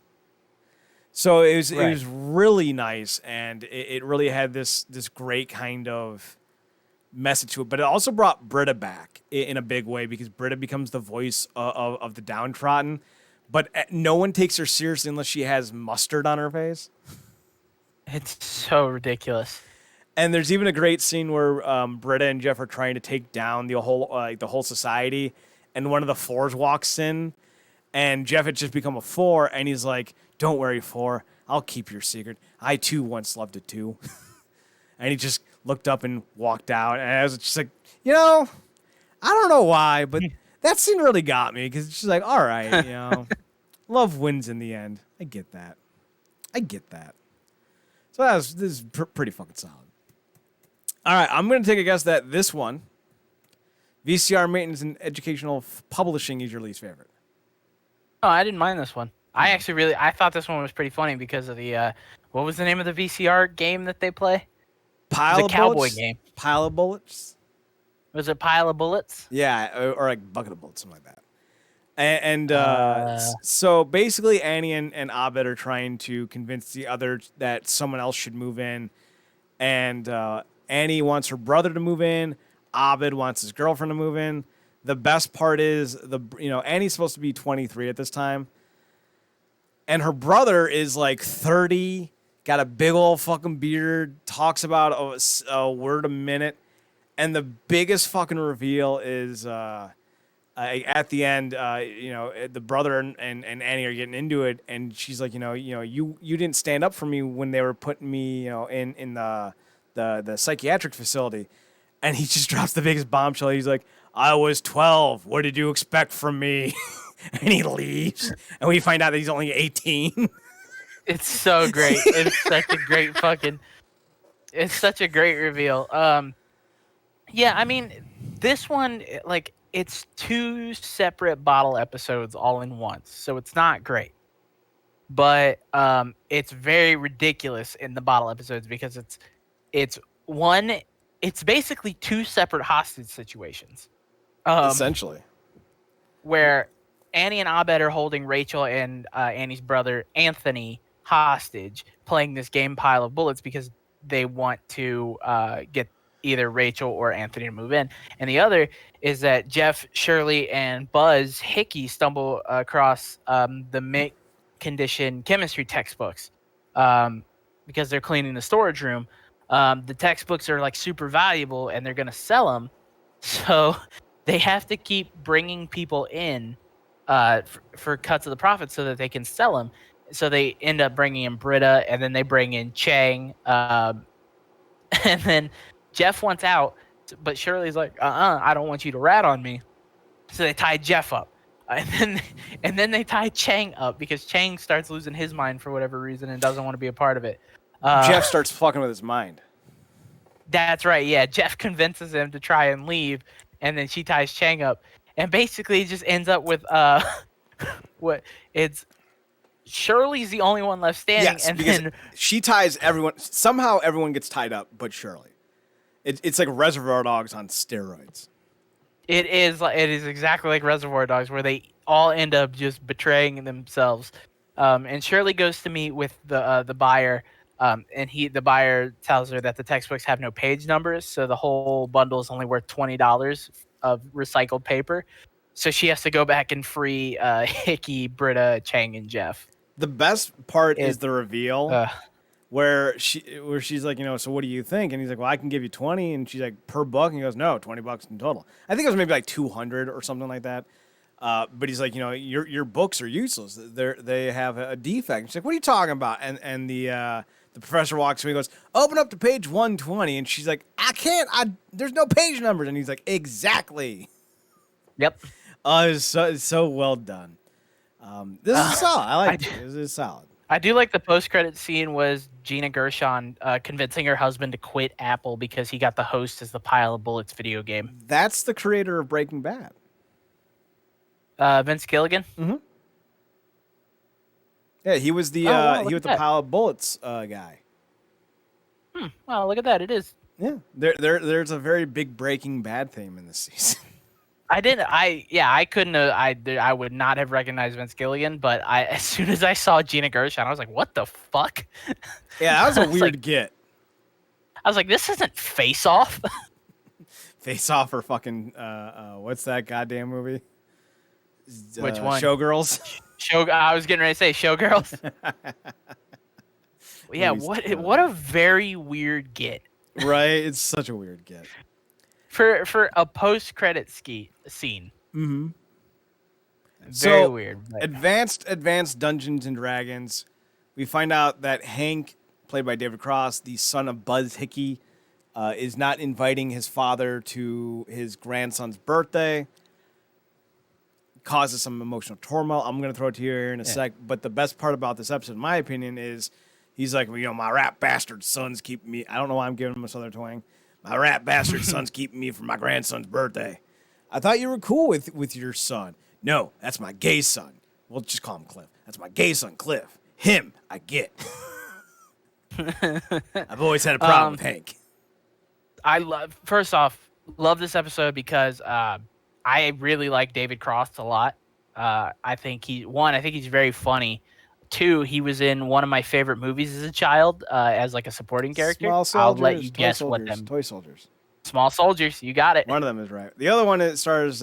So it was really nice, and it really had this great kind of message to it. But it also brought Britta back in a big way because Britta becomes the voice of the downtrodden. But no one takes her seriously unless she has mustard on her face. It's so ridiculous. And there's even a great scene where Britta and Jeff are trying to take down the whole society, and one of the 4s walks in, and Jeff had just become a 4, and he's like, "Don't worry, 4, I'll keep your secret. I too once loved it too." And he just looked up and walked out, and I was just like, I don't know why, but that scene really got me because it's just like, all right, love wins in the end. I get that. So this is pretty fucking solid. All right, I'm going to take a guess that this one, VCR maintenance and educational publishing, is your least favorite. Oh, I didn't mind this one. I thought this one was pretty funny because of the, what was the name of the VCR game that they play? Pile of cowboy bullets? game. Pile of bullets? Was it Pile of Bullets? Yeah, or like bucket of bullets, something like that. And Uh, so basically, Annie and Abed are trying to convince the other that someone else should move in. And Annie wants her brother to move in. Abed wants his girlfriend to move in. The best part is Annie's supposed to be 23 at this time, and her brother is like 30, got a big old fucking beard, talks about a word a minute, and the biggest fucking reveal is at the end. The brother and Annie are getting into it, and she's like, you didn't stand up for me when they were putting me, in the psychiatric facility. And he just drops the biggest bombshell. He's like, I was 12. What did you expect from me? And he leaves. And we find out that he's only 18. it's so great. It's such a great fucking. It's such a great reveal. Yeah, I mean, this one, like, it's 2 separate bottle episodes all in once, so it's not great. But it's very ridiculous in the bottle episodes because it's one. It's basically 2 separate hostage situations. Essentially. Where Annie and Abed are holding Rachel and Annie's brother Anthony hostage, playing this game Pile of Bullets because they want to get either Rachel or Anthony to move in. And the other is that Jeff, Shirley, and Buzz Hickey stumble across the mint condition chemistry textbooks because they're cleaning the storage room. The textbooks are like super valuable and they're going to sell them. So they have to keep bringing people in for cuts of the profit so that they can sell them. So they end up bringing in Britta, and then they bring in Chang. And then Jeff wants out, but Shirley's like, I don't want you to rat on me. So they tie Jeff up. And then they tie Chang up because Chang starts losing his mind for whatever reason and doesn't want to be a part of it. Jeff starts fucking with his mind. That's right. Yeah, Jeff convinces him to try and leave, and then she ties Chang up, and basically it just ends up with what it's Shirley's the only one left standing. Yes, and because then she ties everyone. Somehow everyone gets tied up, but Shirley. It's like Reservoir Dogs on steroids. it is exactly like Reservoir Dogs, where they all end up just betraying themselves. And Shirley goes to meet with the buyer. And the buyer tells her that the textbooks have no page numbers, so the whole bundle is only worth $20 of recycled paper. So she has to go back and free Hickey, Britta, Chang, and Jeff. The best part is the reveal where she's like, so what do you think? And he's like, well, I can give you 20. And she's like, per book? And he goes, no, $20 in total. I think it was maybe like 200 or something like that. But he's like, your books are useless. They have a defect. And she's like, what are you talking about? And the professor walks away and goes, open up to page 120. And she's like, I can't. There's no page numbers. And he's like, exactly. Yep. It's so well done. This is solid. I like it. This is solid. I do like the post-credit scene was Gina Gershon convincing her husband to quit Apple because he got the host as the Pile of Bullets video game. That's the creator of Breaking Bad. Vince Gilligan? Mm-hmm. Yeah, he was the Pile of Bullets guy. Well, look at that. It is. Yeah, there's a very big Breaking Bad theme in this season. I couldn't have, I would not have recognized Vince Gilligan, but as soon as I saw Gina Gershon, I was like, what the fuck? Yeah, that was a weird get. I was like, this isn't Face Off. Face Off or fucking, what's that goddamn movie? Which one? Showgirls? I was getting ready to say Showgirls. Yeah, what a very weird get. Right? It's such a weird get. For a post-credit scene. Mm-hmm. Very weird. But. Advanced Dungeons and Dragons. We find out that Hank, played by David Cross, the son of Buzz Hickey, is not inviting his father to his grandson's birthday. Causes some emotional turmoil. I'm going to throw it to you here in a sec. But the best part about this episode, in my opinion, is he's like, my rat bastard son's keeping me. I don't know why I'm giving him a southern twang. My rat bastard son's keeping me from my grandson's birthday. I thought you were cool with your son. No, that's my gay son. We'll just call him Cliff. That's my gay son, Cliff. Him, I get. I've always had a problem with Hank. First off, love this episode because I really like David Cross a lot. I think I think he's very funny. Two, he was in one of my favorite movies as a child as like a supporting character. Small I'll let you soldiers, guess what them. toy soldiers. Small Soldiers, you got it. One of them is right. The other one it stars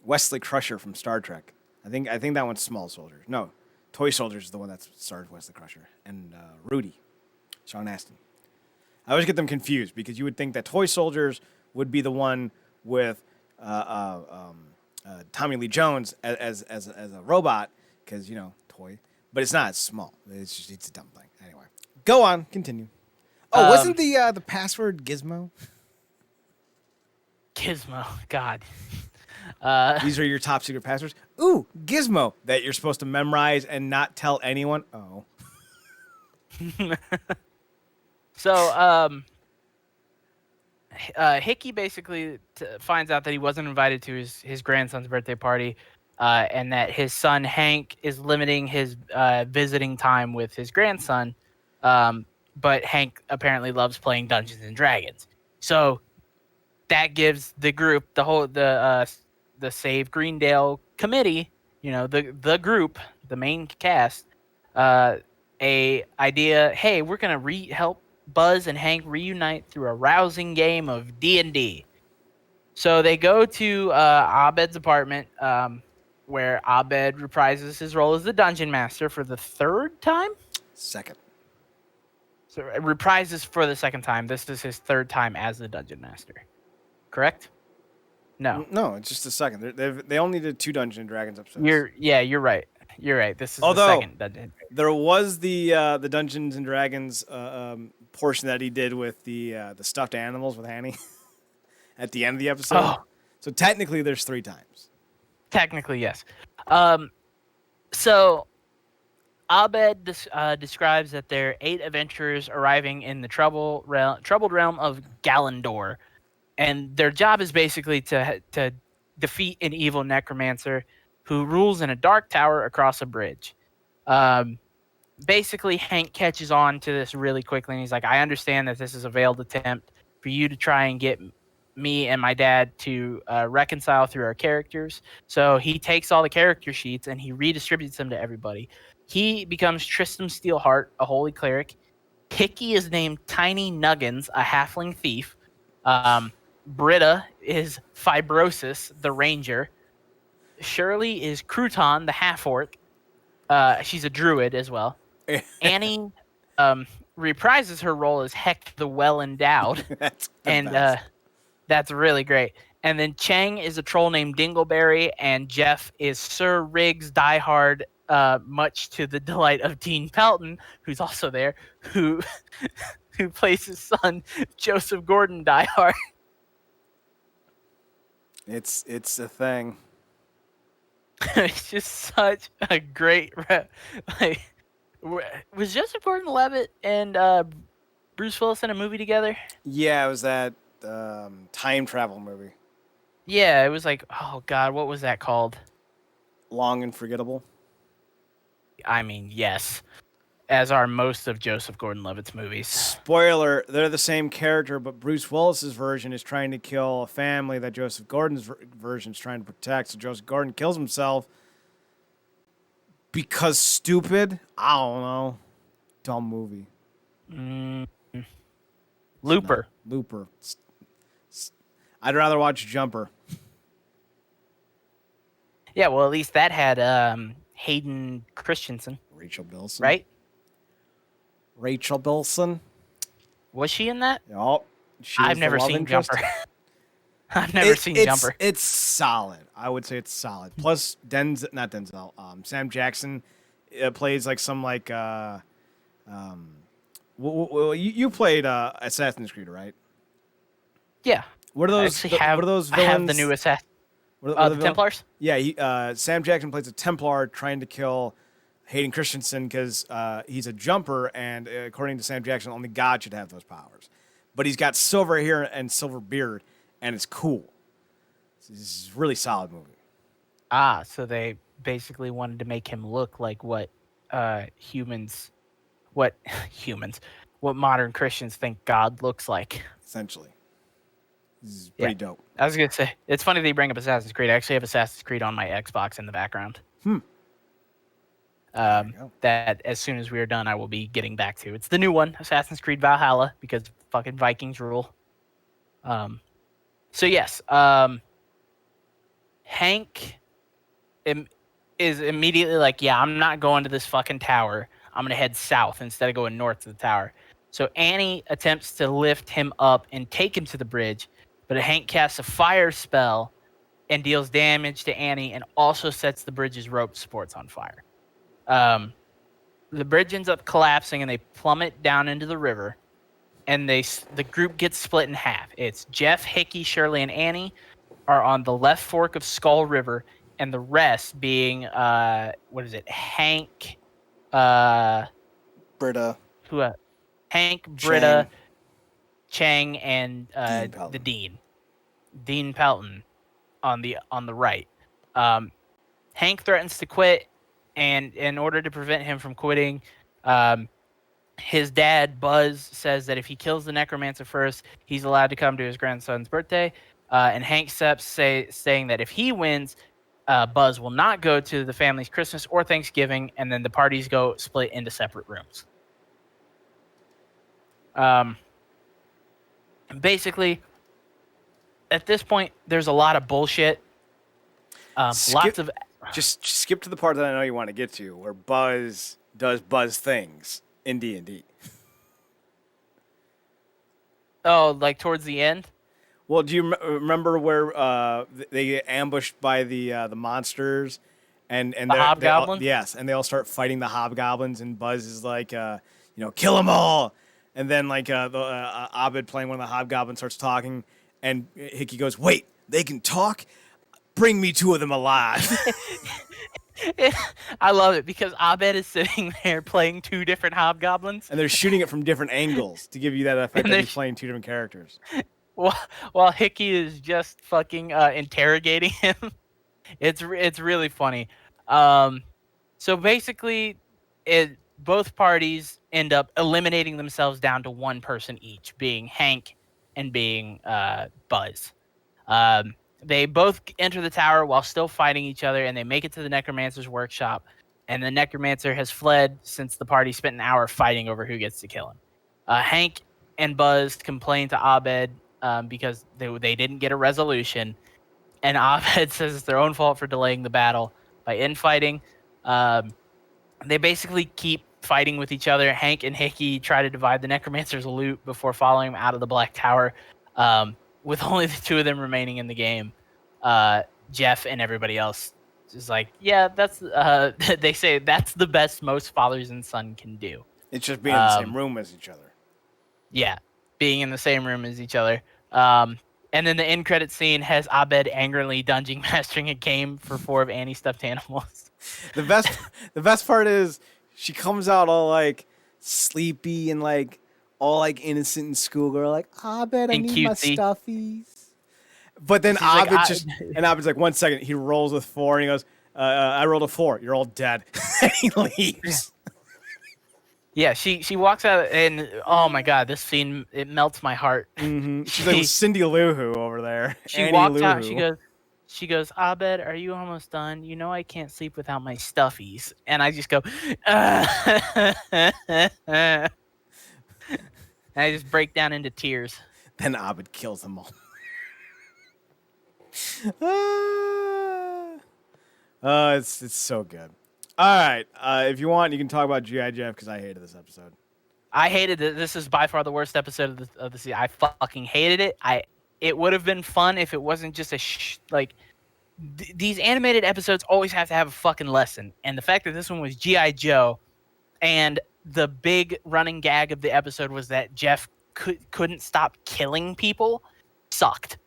Wesley Crusher from Star Trek. I think that one's Small Soldiers. No, Toy Soldiers is the one that stars Wesley Crusher and Rudy, Sean Astin. I always get them confused because you would think that Toy Soldiers would be the one with Tommy Lee Jones as a robot because toy, but it's not. It's small. It's a dumb thing. Anyway, go on. Continue. Oh, wasn't the password Gizmo? Gizmo, God. These are your top secret passwords. Ooh, Gizmo that you're supposed to memorize and not tell anyone. Oh. So, Hickey basically finds out that he wasn't invited to his grandson's birthday party, and that his son Hank is limiting his visiting time with his grandson. But Hank apparently loves playing Dungeons and Dragons. So that gives the group, the Save Greendale committee, the group, the main cast, a idea. Hey, we're gonna help Buzz and Hank reunite through a rousing game of D&D. So they go to Abed's apartment, where Abed reprises his role as the dungeon master for the third time. Second. So it reprises for the second time. This is his third time as the dungeon master. Correct? No, it's just the second. They only did 2 Dungeons and Dragons episodes. You're right. You're right. This is the second Dungeon. There was the Dungeons and Dragons portion that he did with the stuffed animals with Annie at the end of the episode. Oh. So technically, there's 3 times. Technically, yes. So Abed describes that there are 8 adventurers arriving in the troubled realm of Galandor, and their job is basically to defeat an evil necromancer who rules in a dark tower across a bridge. Basically, Hank catches on to this really quickly, and he's like, I understand that this is a veiled attempt for you to try and get me and my dad to reconcile through our characters. So he takes all the character sheets and he redistributes them to everybody. He becomes Tristram Steelheart, a holy cleric. Hickey is named Tiny Nuggins, a halfling thief. Britta is Fibrosis, the ranger. Shirley is Crouton, the half-orc. She's a druid as well. Annie reprises her role as Heck, the well-endowed. That's really great. And then Chang is a troll named Dingleberry, and Jeff is Sir Riggs Diehard, much to the delight of Dean Pelton, who's also there, who plays his son, Joseph Gordon Diehard. It's a thing. It's just such a great was Joseph Gordon-Levitt and Bruce Willis in a movie together? Yeah, it was that time travel movie. Yeah, it was like, oh God, what was that called? Long and Forgettable. I mean, yes. As are most of Joseph Gordon-Levitt's movies. Spoiler, they're the same character, but Bruce Willis's version is trying to kill a family that Joseph Gordon's version is trying to protect. So Joseph Gordon kills himself because stupid. I don't know. Dumb movie. Looper. Looper. I'd rather watch Jumper. Yeah, well, at least that had Hayden Christensen. Rachel Bilson. Right? Rachel Bilson. Was she in that? Oh, I've never seen Jumper. I've never seen Jumper. It's solid. I would say it's solid. Plus, Sam Jackson plays like some like you played Assassin's Creed, right? Yeah. What are those? What are those villains? I have the new Assassin. The Templars? Yeah, Sam Jackson plays a Templar trying to kill Hayden Christensen because he's a jumper, and according to Sam Jackson, only God should have those powers. But he's got silver hair and silver beard, and it's cool. This is a really solid movie. So they basically wanted to make him look like what what modern Christians think God looks like. Essentially. This is Yeah. pretty dope. I was gonna say it's funny that you bring up Assassin's Creed. I actually have Assassin's Creed on my Xbox in the background. There you go. That as soon as we are done, I will be getting back to. It's the new one, Assassin's Creed Valhalla, because fucking Vikings rule. So yes, Hank is immediately like, yeah, I'm not going to this fucking tower. I'm gonna head south instead of going north to the tower. So Annie attempts to lift him up and take him to the bridge, but Hank casts a fire spell and deals damage to Annie and also sets the bridge's rope supports on fire. The bridge ends up collapsing and they plummet down into the river. And the group gets split in half. It's Jeff, Hickey, Shirley, and Annie are on the left fork of Skull River, and the rest being Hank, Britta. Hank, Britta, Chang, and the Dean Pelton on the right. Hank threatens to quit, and in order to prevent him from quitting, his dad, Buzz, says that if he kills the necromancer first, he's allowed to come to his grandson's birthday. And Hank accepts, saying that if he wins, Buzz will not go to the family's Christmas or Thanksgiving, and then the parties go split into separate rooms. Basically, at this point, there's a lot of bullshit. Just skip to the part that I know you want to get to, where Buzz does Buzz things in D&D. Oh, like towards the end? Well, do you remember where they get ambushed by the monsters and the hobgoblins? Yes, and they all start fighting the hobgoblins, and Buzz is like, kill them all. And then Abed playing one of the hobgoblins starts talking, and Hickey goes, "Wait, they can talk? Bring me two of them alive." I love it because Abed is sitting there playing two different hobgoblins. And they're shooting it from different angles to give you that effect that he's playing two different characters. While Hickey is just fucking interrogating him. It's really funny. So basically, both parties end up eliminating themselves down to one person each, being Hank and being Buzz. They both enter the tower while still fighting each other, and they make it to the Necromancer's workshop. And the Necromancer has fled since the party spent an hour fighting over who gets to kill him. Hank and Buzz complain to Abed because they didn't get a resolution. And Abed says it's their own fault for delaying the battle by infighting. They basically keep fighting with each other. Hank and Hickey try to divide the Necromancer's loot before following him out of the Black Tower. With only the two of them remaining in the game, Jeff and everybody else is like, yeah, that's they say that's the best most fathers and son can do. It's just being in the same room as each other. Yeah, being in the same room as each other. And then the end credit scene has Abed angrily dungeon mastering a game for 4 of Annie's stuffed animals. The best part is she comes out all like sleepy and like all like innocent and schoolgirl, like, Abed, I need cutesy. my stuffies. But then Abed's like, 1 second, he rolls with 4 and he goes, I rolled a 4, you're all dead. And he leaves. Yeah, she walks out and oh my god, this scene, it melts my heart. Mm-hmm. She's like Cindy Lou Who over there. She walks out, she goes, Abed, are you almost done? You know I can't sleep without my stuffies. And I just go, and I just break down into tears. Then Abed kills them all. It's so good. All right. If you want, you can talk about G.I. Jeff because I hated this episode. I hated it. This is by far the worst episode of the season. I fucking hated it. It would have been fun if it wasn't just these animated episodes always have to have a fucking lesson. And the fact that this one was G.I. Joe, and the big running gag of the episode was that Jeff couldn't stop killing people, sucked.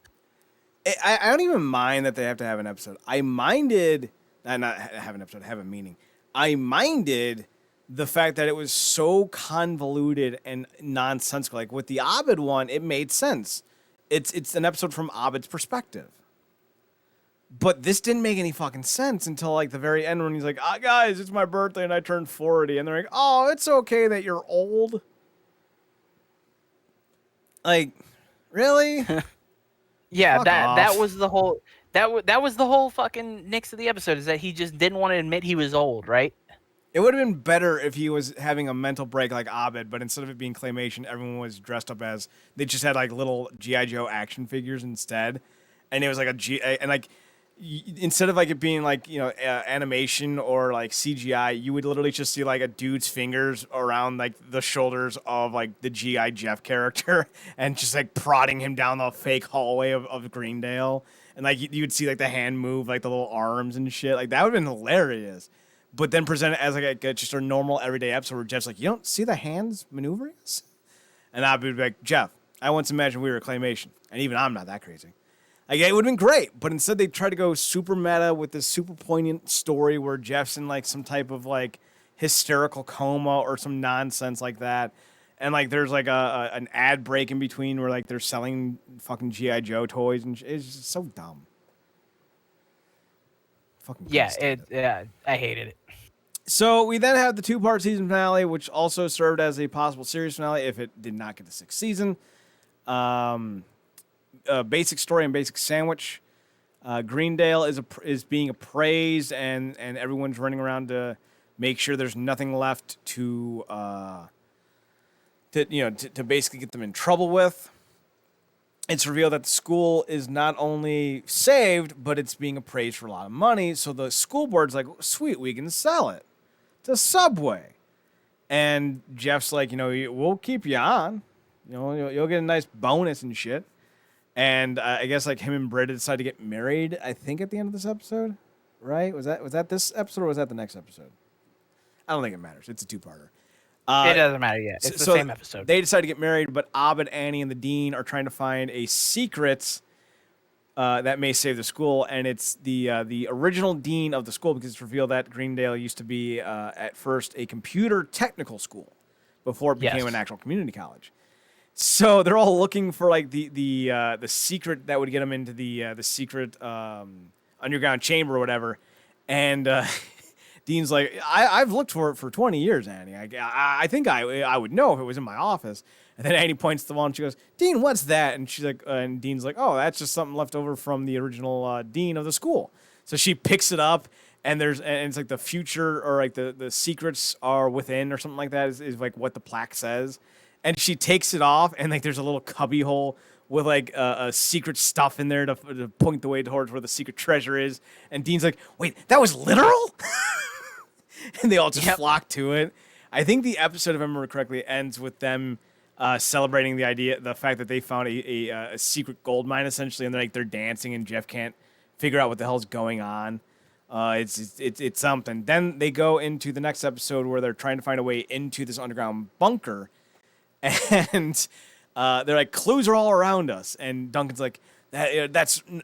I don't even mind that they have to have an episode. I minded, not have an episode, have a meaning. I minded the fact that it was so convoluted and nonsensical. Like with the Abed one, it made sense. It's an episode from Abed's perspective. But this didn't make any fucking sense until like the very end when he's like, guys, it's my birthday and I turned 40. And they're like, oh, it's okay that you're old. Like, really? Yeah, Fuck that off. was the whole that was the whole fucking nix of the episode, is that he just didn't want to admit he was old, right? It would have been better if he was having a mental break like Abed, but instead of it being claymation, everyone was dressed up as they just had like little GI Joe action figures instead, and it was like and like instead of like it being like animation or like CGI, you would literally just see like a dude's fingers around like the shoulders of like the GI Jeff character, and just like prodding him down the fake hallway of Greendale, and like you would see like the hand move, like the little arms and shit. Like that would have been hilarious. But then present it as like just a normal everyday episode where Jeff's like, you don't see the hands maneuvering us? And I'd be like, Jeff, I once imagined we were claymation. And even I'm not that crazy. Like, it would have been great. But instead they try to go super meta with this super poignant story where Jeff's in like some type of like hysterical coma or some nonsense like that. And like there's like an ad break in between where like they're selling fucking G.I. Joe toys. And it's just so dumb. Fucking Yeah, I hated it. So we then have the two-part season finale, which also served as a possible series finale if it did not get the sixth season. Basic story and basic sandwich. Greendale is being appraised, and everyone's running around to make sure there's nothing left to basically get them in trouble with. It's revealed that the school is not only saved, but it's being appraised for a lot of money. So the school board's like, sweet, we can sell it to Subway. And Jeff's like, we'll keep you on. You'll get a nice bonus and shit. And I guess like him and Britta decide to get married, I think, at the end of this episode. Right? Was that this episode or was that the next episode? I don't think it matters. It's a two-parter. It doesn't matter yet. It's the same episode. They decide to get married, but Abed, Annie, and the dean are trying to find a secret that may save the school, and it's the original dean of the school, because it's revealed that Greendale used to be at first a computer technical school before it became an actual community college. So they're all looking for like the secret that would get them into the secret underground chamber or whatever, and Dean's like, I've looked for it for 20 years, Annie. I think I would know if it was in my office. And then Annie points to the wall and she goes, Dean, what's that? And she's like, and Dean's like, oh, that's just something left over from the original dean of the school. So she picks it up, and it's like the future, or like the secrets are within, or something like that is like what the plaque says. And she takes it off, and like there's a little cubby hole with like a secret stuff in there to point the way towards where the secret treasure is. And Dean's like, wait, that was literal? And they all just flock to it. I think the episode, if I remember correctly, ends with them celebrating the fact that they found a secret gold mine, essentially, and they're dancing, and Jeff can't figure out what the hell's going on. It's something. Then they go into the next episode where they're trying to find a way into this underground bunker, and they're like, clues are all around us, and Duncan's like,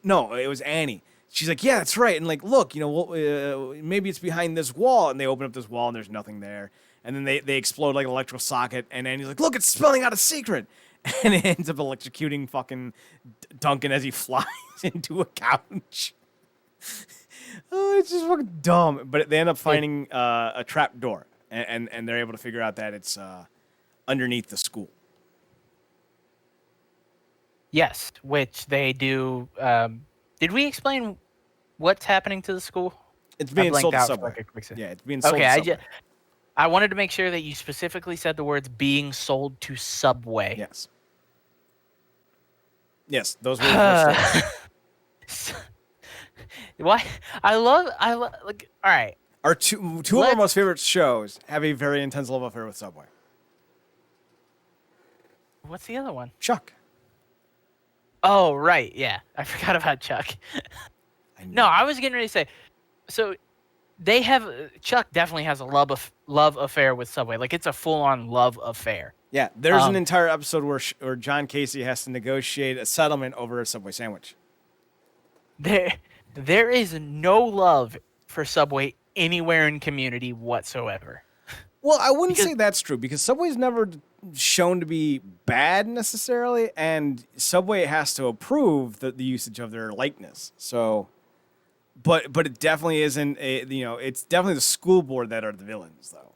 no, it was Annie. She's like, yeah, that's right. And like, look, maybe it's behind this wall. And they open up this wall and there's nothing there. And then they explode like an electrical socket. And Andy's like, look, it's spelling out a secret. And it ends up electrocuting fucking Duncan as he flies into a couch. Oh, it's just fucking dumb. But they end up finding a trap door. And they're able to figure out that it's underneath the school. Yes, which they do. Did we explain what's happening to the school? It's being sold to Subway. Yeah, it's being sold to Subway. I wanted to make sure that you specifically said the words being sold to Subway. Yes. Yes, those words. Why? I love like, all right. Our two of our most favorite shows have a very intense love affair with Subway. What's the other one? Chuck. Oh, right. Yeah. I forgot about Chuck. No, I was getting ready to say, so they have, Chuck definitely has a love affair with Subway. Like, it's a full-on love affair. Yeah, there's an entire episode where John Casey has to negotiate a settlement over a Subway sandwich. There is no love for Subway anywhere in Community whatsoever. Well, I wouldn't say that's true, because Subway's never shown to be bad necessarily, and Subway has to approve the usage of their likeness. So, but it definitely isn't it's definitely the school board that are the villains, though.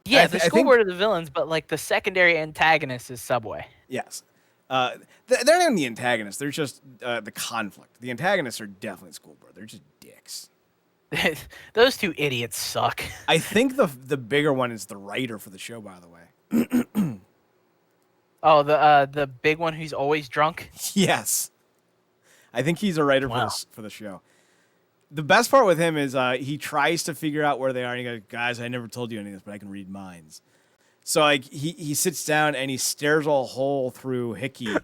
Yeah, the school board are the villains, but like the secondary antagonist is Subway. Yes. They're not even the antagonists. They're just the conflict. The antagonists are definitely school board. They're just dicks. Those two idiots suck. I think the bigger one is the writer for the show, by the way. Oh, the big one who's always drunk? Yes. I think he's a writer for the show. The best part with him is he tries to figure out where they are, and he goes, guys, I never told you any of this, but I can read minds. So like he sits down and he stares a hole through Hickey,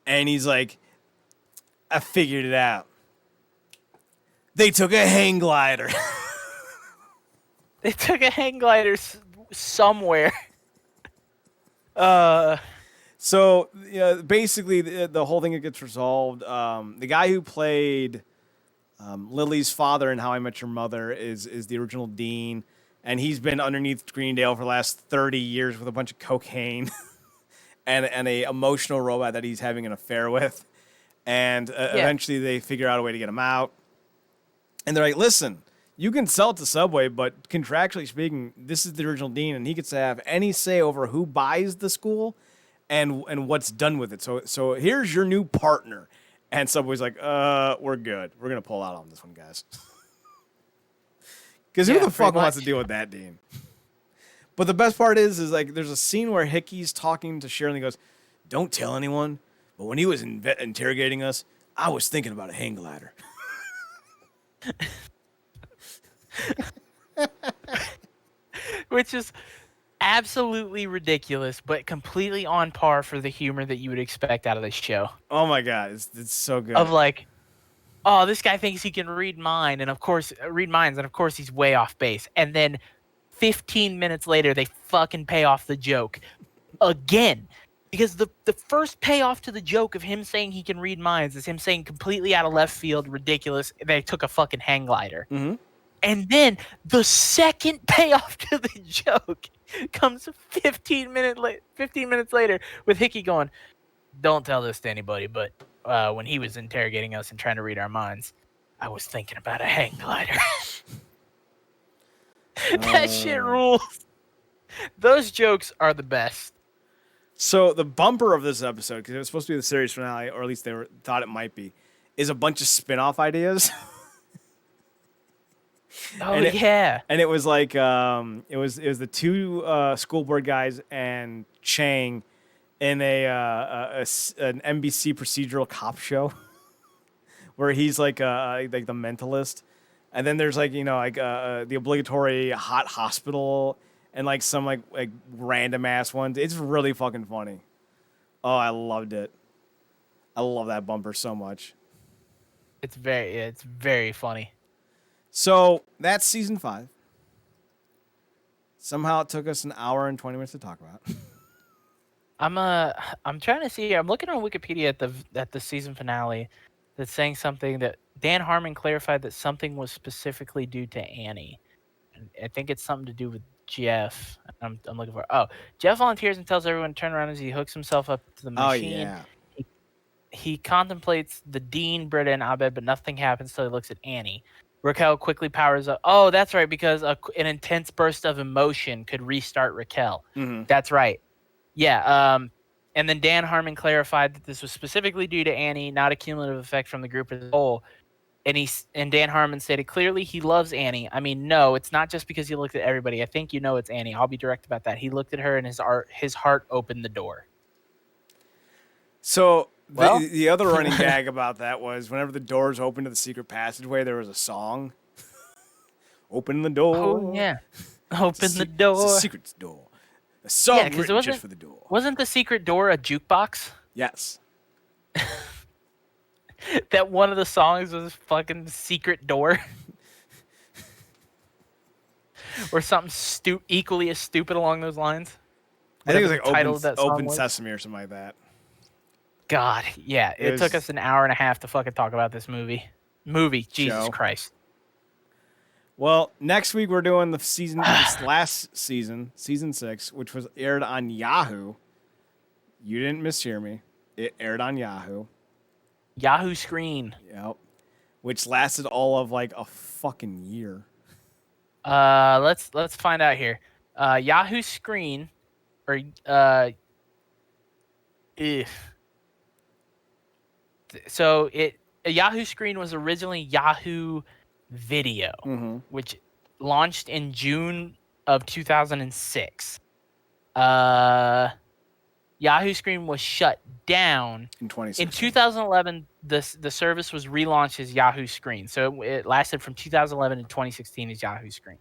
and he's like, I figured it out. They took a hang glider. They took a hang glider somewhere. So basically, the whole thing gets resolved. The guy who played Lily's father in How I Met Your Mother is the original dean. And he's been underneath Greendale for the last 30 years with a bunch of cocaine and a emotional robot that he's having an affair with. And eventually they figure out a way to get him out. And they're like, listen, you can sell it to Subway, but contractually speaking, this is the original dean, and he gets to have any say over who buys the school and what's done with it. So here's your new partner. And Subway's like, we're good. We're going to pull out on this one, guys. Because who the fuck wants to deal with that, Dean? But the best part is like there's a scene where Hickey's talking to Cheryl and he goes, don't tell anyone, but when he was interrogating us, I was thinking about a hang glider. Which is absolutely ridiculous, but completely on par for the humor that you would expect out of this show. Oh my God, it's so good. Of like, oh, this guy thinks he can read minds, and of course he's way off base. And then 15 minutes later, they fucking pay off the joke again. Because the first payoff to the joke of him saying he can read minds is him saying completely out of left field, ridiculous, they took a fucking hang glider. Mm-hmm. And then the second payoff to the joke comes 15 minutes later with Hickey going, don't tell this to anybody, but when he was interrogating us and trying to read our minds, I was thinking about a hang glider. That shit rules. Those jokes are the best. So the bumper of this episode, because it was supposed to be the series finale, or at least thought it might be, is a bunch of spin-off ideas. And it was like it was the two school board guys and Chang in an NBC procedural cop show where he's like the mentalist, and then there's like the obligatory hot hospital and like some like random ass ones. It's really fucking funny. Oh, I loved it. I love that bumper so much. It's very funny. So that's season 5. Somehow it took us an hour and 20 minutes to talk about. I'm trying to see. I'm looking on Wikipedia at the season finale that's saying something that Dan Harmon clarified that something was specifically due to Annie. And I think it's something to do with Jeff. I'm looking for. Oh, Jeff volunteers and tells everyone to turn around as he hooks himself up to the machine. Oh yeah. He contemplates the Dean, Britta, and Abed, but nothing happens until he looks at Annie. Raquel quickly powers up. Oh, that's right, because an intense burst of emotion could restart Raquel. Mm-hmm. That's right. Yeah. And then Dan Harmon clarified that this was specifically due to Annie, not a cumulative effect from the group as a whole. And Dan Harmon stated clearly he loves Annie. I mean, no, it's not just because he looked at everybody. I think you know it's Annie. I'll be direct about that. He looked at her and his heart opened the door. So the other running gag about that was whenever the doors opened to the secret passageway, there was a song. Open the door. Oh, yeah. Open the door. It's a secret door. A song written just for the door. Wasn't the secret door a jukebox? Yes. That one of the songs was fucking Secret Door. Or something equally as stupid along those lines. I think it was like Open Sesame or something like that. God, yeah. It took us an hour and a half to fucking talk about this movie. Jesus Christ. Well, next week we're doing this last season, season 6, which was aired on Yahoo. You didn't mishear me. It aired on Yahoo. Yahoo Screen. Yep. Which lasted all of like a fucking year. Let's find out here. Yahoo Screen, or if so, Yahoo Screen was originally Yahoo Video, which launched in June of 2006. Yahoo Screen was shut down in 2016. In 2011. The service was relaunched as Yahoo Screen, so it lasted from 2011 to 2016 as Yahoo Screen.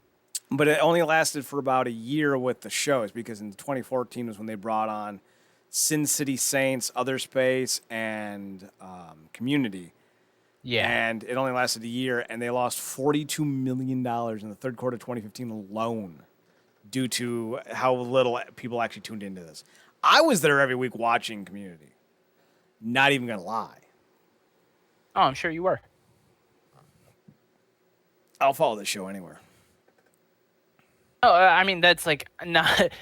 But it only lasted for about a year with the shows, because in 2014 was when they brought on Sin City Saints, Other Space, and Community. Yeah. And it only lasted a year, and they lost $42 million in the third quarter of 2015 alone due to how little people actually tuned into this. I was there every week watching Community. Not even going to lie. Oh, I'm sure you were. I'll follow this show anywhere. Oh, I mean, that's like not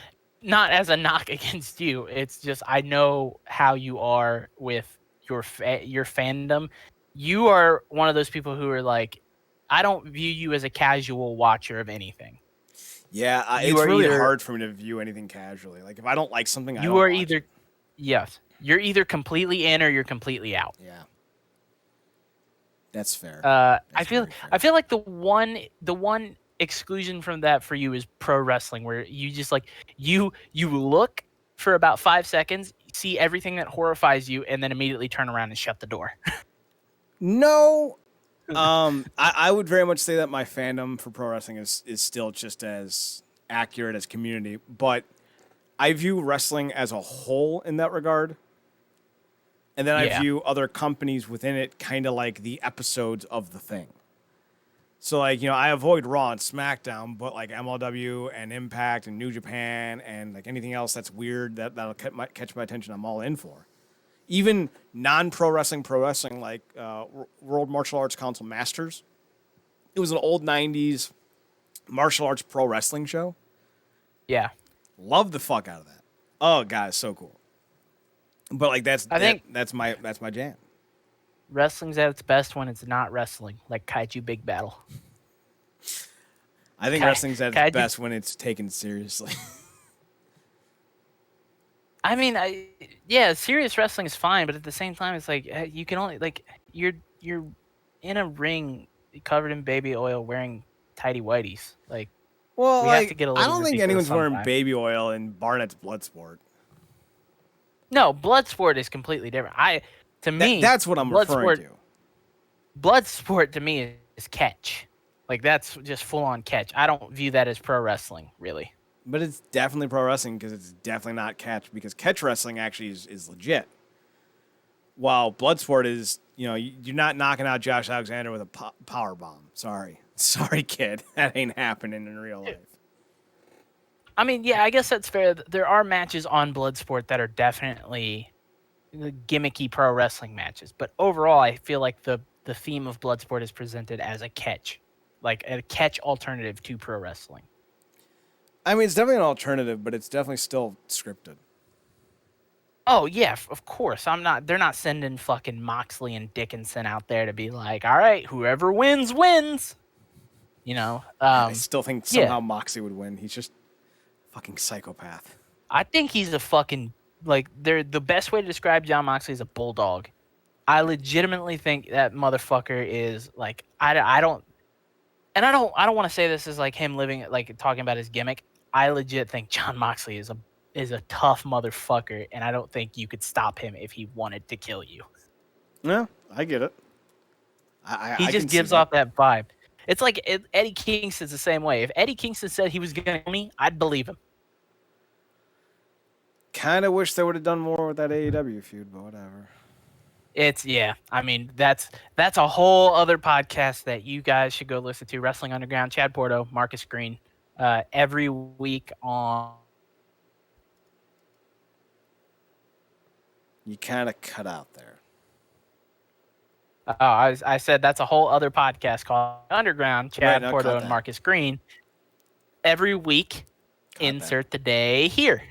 as a knock against you. It's just I know how you are with your fandom. You are one of those people who are like, I don't view you as a casual watcher of anything. Yeah, it's really hard for me to view anything casually. Like, if I don't like something, I don't watch it. Yes, you're either completely in or you're completely out. Yeah, that's fair. I feel like the one exclusion from that for you is pro wrestling, where you just like you look for about 5 seconds, see everything that horrifies you, and then immediately turn around and shut the door. No. I would very much say that my fandom for pro wrestling is still just as accurate as Community, but I view wrestling as a whole in that regard. And then I view other companies within it kind of like the episodes of the thing. So, like, you know, I avoid Raw and SmackDown, but like MLW and Impact and New Japan and like anything else that's weird that'll catch my attention, I'm all in for. Even non-pro wrestling, like World Martial Arts Council Masters. It was an old 90s martial arts pro wrestling show. Yeah. Love the fuck out of that. Oh, God, it's so cool. But like that's my jam. Wrestling's at its best when it's not wrestling, like Kaiju Big Battle. I think wrestling's at its best when it's taken seriously. I mean, serious wrestling is fine, but at the same time, it's like you can only like you're in a ring covered in baby oil, wearing tighty whities. Like, well, we have to get a little. I don't think anyone's wearing baby oil in Barnett's Bloodsport. No, Bloodsport is completely different. To me, that's what I'm referring to. Bloodsport to me is catch. Like, that's just full on catch. I don't view that as pro wrestling, really. But it's definitely pro wrestling because it's definitely not catch, because catch wrestling actually is legit. While Bloodsport is, you know, you're not knocking out Josh Alexander with a power bomb. Sorry, kid, that ain't happening in real life. I mean, yeah, I guess that's fair. There are matches on Bloodsport that are definitely gimmicky pro wrestling matches, but overall, I feel like the theme of Bloodsport is presented as a catch, like a catch alternative to pro wrestling. I mean, it's definitely an alternative, but it's definitely still scripted. Oh yeah, of course. They're not sending fucking Moxley and Dickinson out there to be like, all right, whoever wins wins. You know. I still think somehow Moxley would win. He's just fucking psychopath. I think he's a fucking the best way to describe Jon Moxley is a bulldog. I legitimately think that motherfucker is like I don't want to say this as like him living like talking about his gimmick. I legit think Jon Moxley is a tough motherfucker, and I don't think you could stop him if he wanted to kill you. No, I get it. He just gives off that vibe. It's like Eddie Kingston's the same way. If Eddie Kingston said he was going to kill me, I'd believe him. Kind of wish they would have done more with that AEW feud, but whatever. I mean, that's a whole other podcast that you guys should go listen to. Wrestling Underground, Chad Porto, Marcus Green, every week on. You kind of cut out there. I said that's a whole other podcast called Underground, Chad Porto and Marcus Green. Every week, insert the day here.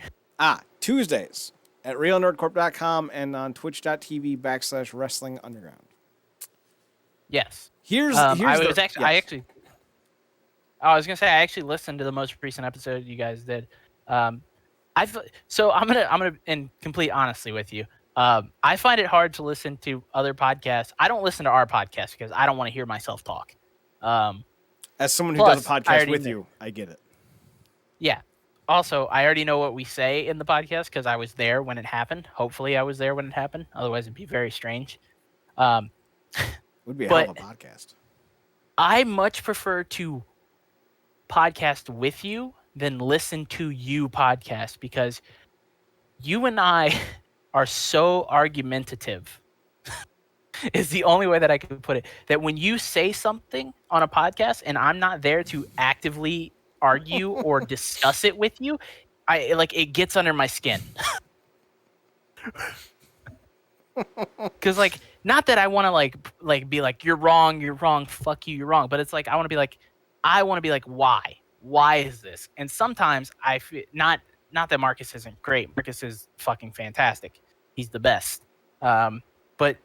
Tuesdays at realnerdcorp.com and on twitch.tv/wrestling underground. Yes. Here's I I was gonna say I actually listened to the most recent episode you guys did. So I'm gonna in complete honesty with you. I find it hard to listen to other podcasts. I don't listen to our podcast because I don't want to hear myself talk. As someone who plus, does a podcast with you, I get it. Yeah. Also, I already know what we say in the podcast because I was there when it happened. Hopefully, I was there when it happened. Otherwise, it'd be very strange. Would be a hell of a podcast. I much prefer to podcast with you than listen to you podcast because you and I are so argumentative. Is the only way that I can put it. That when you say something on a podcast and I'm not there to actively argue or discuss it with you, it gets under my skin. Because not that I want to be like you're wrong, fuck you, you're wrong, but it's like I want to be like why is this? And sometimes I feel not that Marcus isn't great. Marcus is fucking fantastic. He's the best. But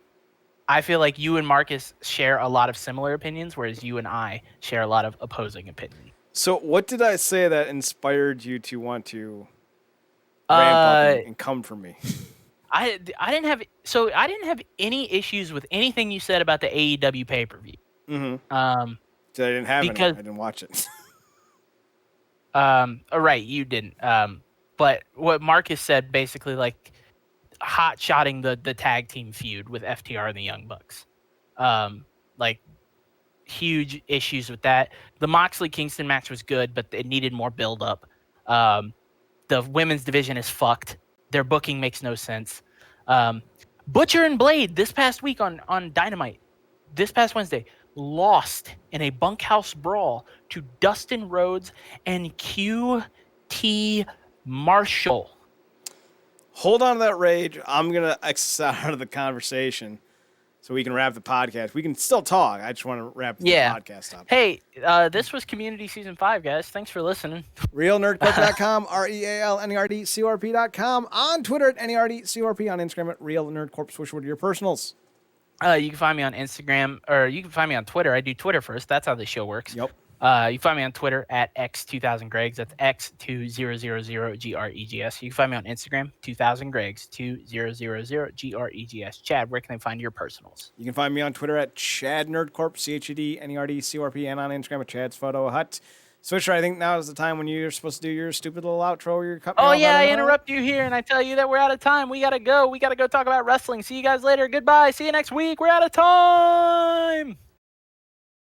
I feel like you and Marcus share a lot of similar opinions, whereas you and I share a lot of opposing opinions. So what did I say that inspired you to want to ramp up and come for me? I didn't have any issues with anything you said about the AEW pay-per-view. Mm-hmm. I didn't have any. I didn't watch it. Right, you didn't. But what Marcus said basically hot-shotting the tag team feud with FTR and the Young Bucks. Huge issues with that. The Moxley-Kingston match was good, but it needed more build-up. The women's division is fucked. Their booking makes no sense. Butcher and Blade this past week on Dynamite, this past Wednesday, lost in a bunkhouse brawl to Dustin Rhodes and QT Marshall. Hold on to that rage. I'm going to exit out of the conversation so we can wrap the podcast. We can still talk. I just want to wrap the podcast up. Hey, this was Community Season 5, guys. Thanks for listening. RealNerdCorp.com, RealNerdCorp.com. On Twitter at NERDCorp. On Instagram at RealNerdCorp. Switch over to your personals. You can find me on Instagram, or you can find me on Twitter. I do Twitter first. That's how the show works. Yep. You can find me on Twitter at X2000Gregs. That's X2000GREGS. You can find me on Instagram, 2000Gregs, 2000GREGS. Chad, where can they find your personals? You can find me on Twitter at ChadNerdCorp, ChadNerdCorp, and on Instagram at Chad's Photo Hut. Swisher, I think now is the time when you're supposed to do your stupid little outro where you're cutting me off. I interrupt you here and I tell you that we're out of time. We gotta go. We gotta go talk about wrestling. See you guys later. Goodbye. See you next week. We're out of time.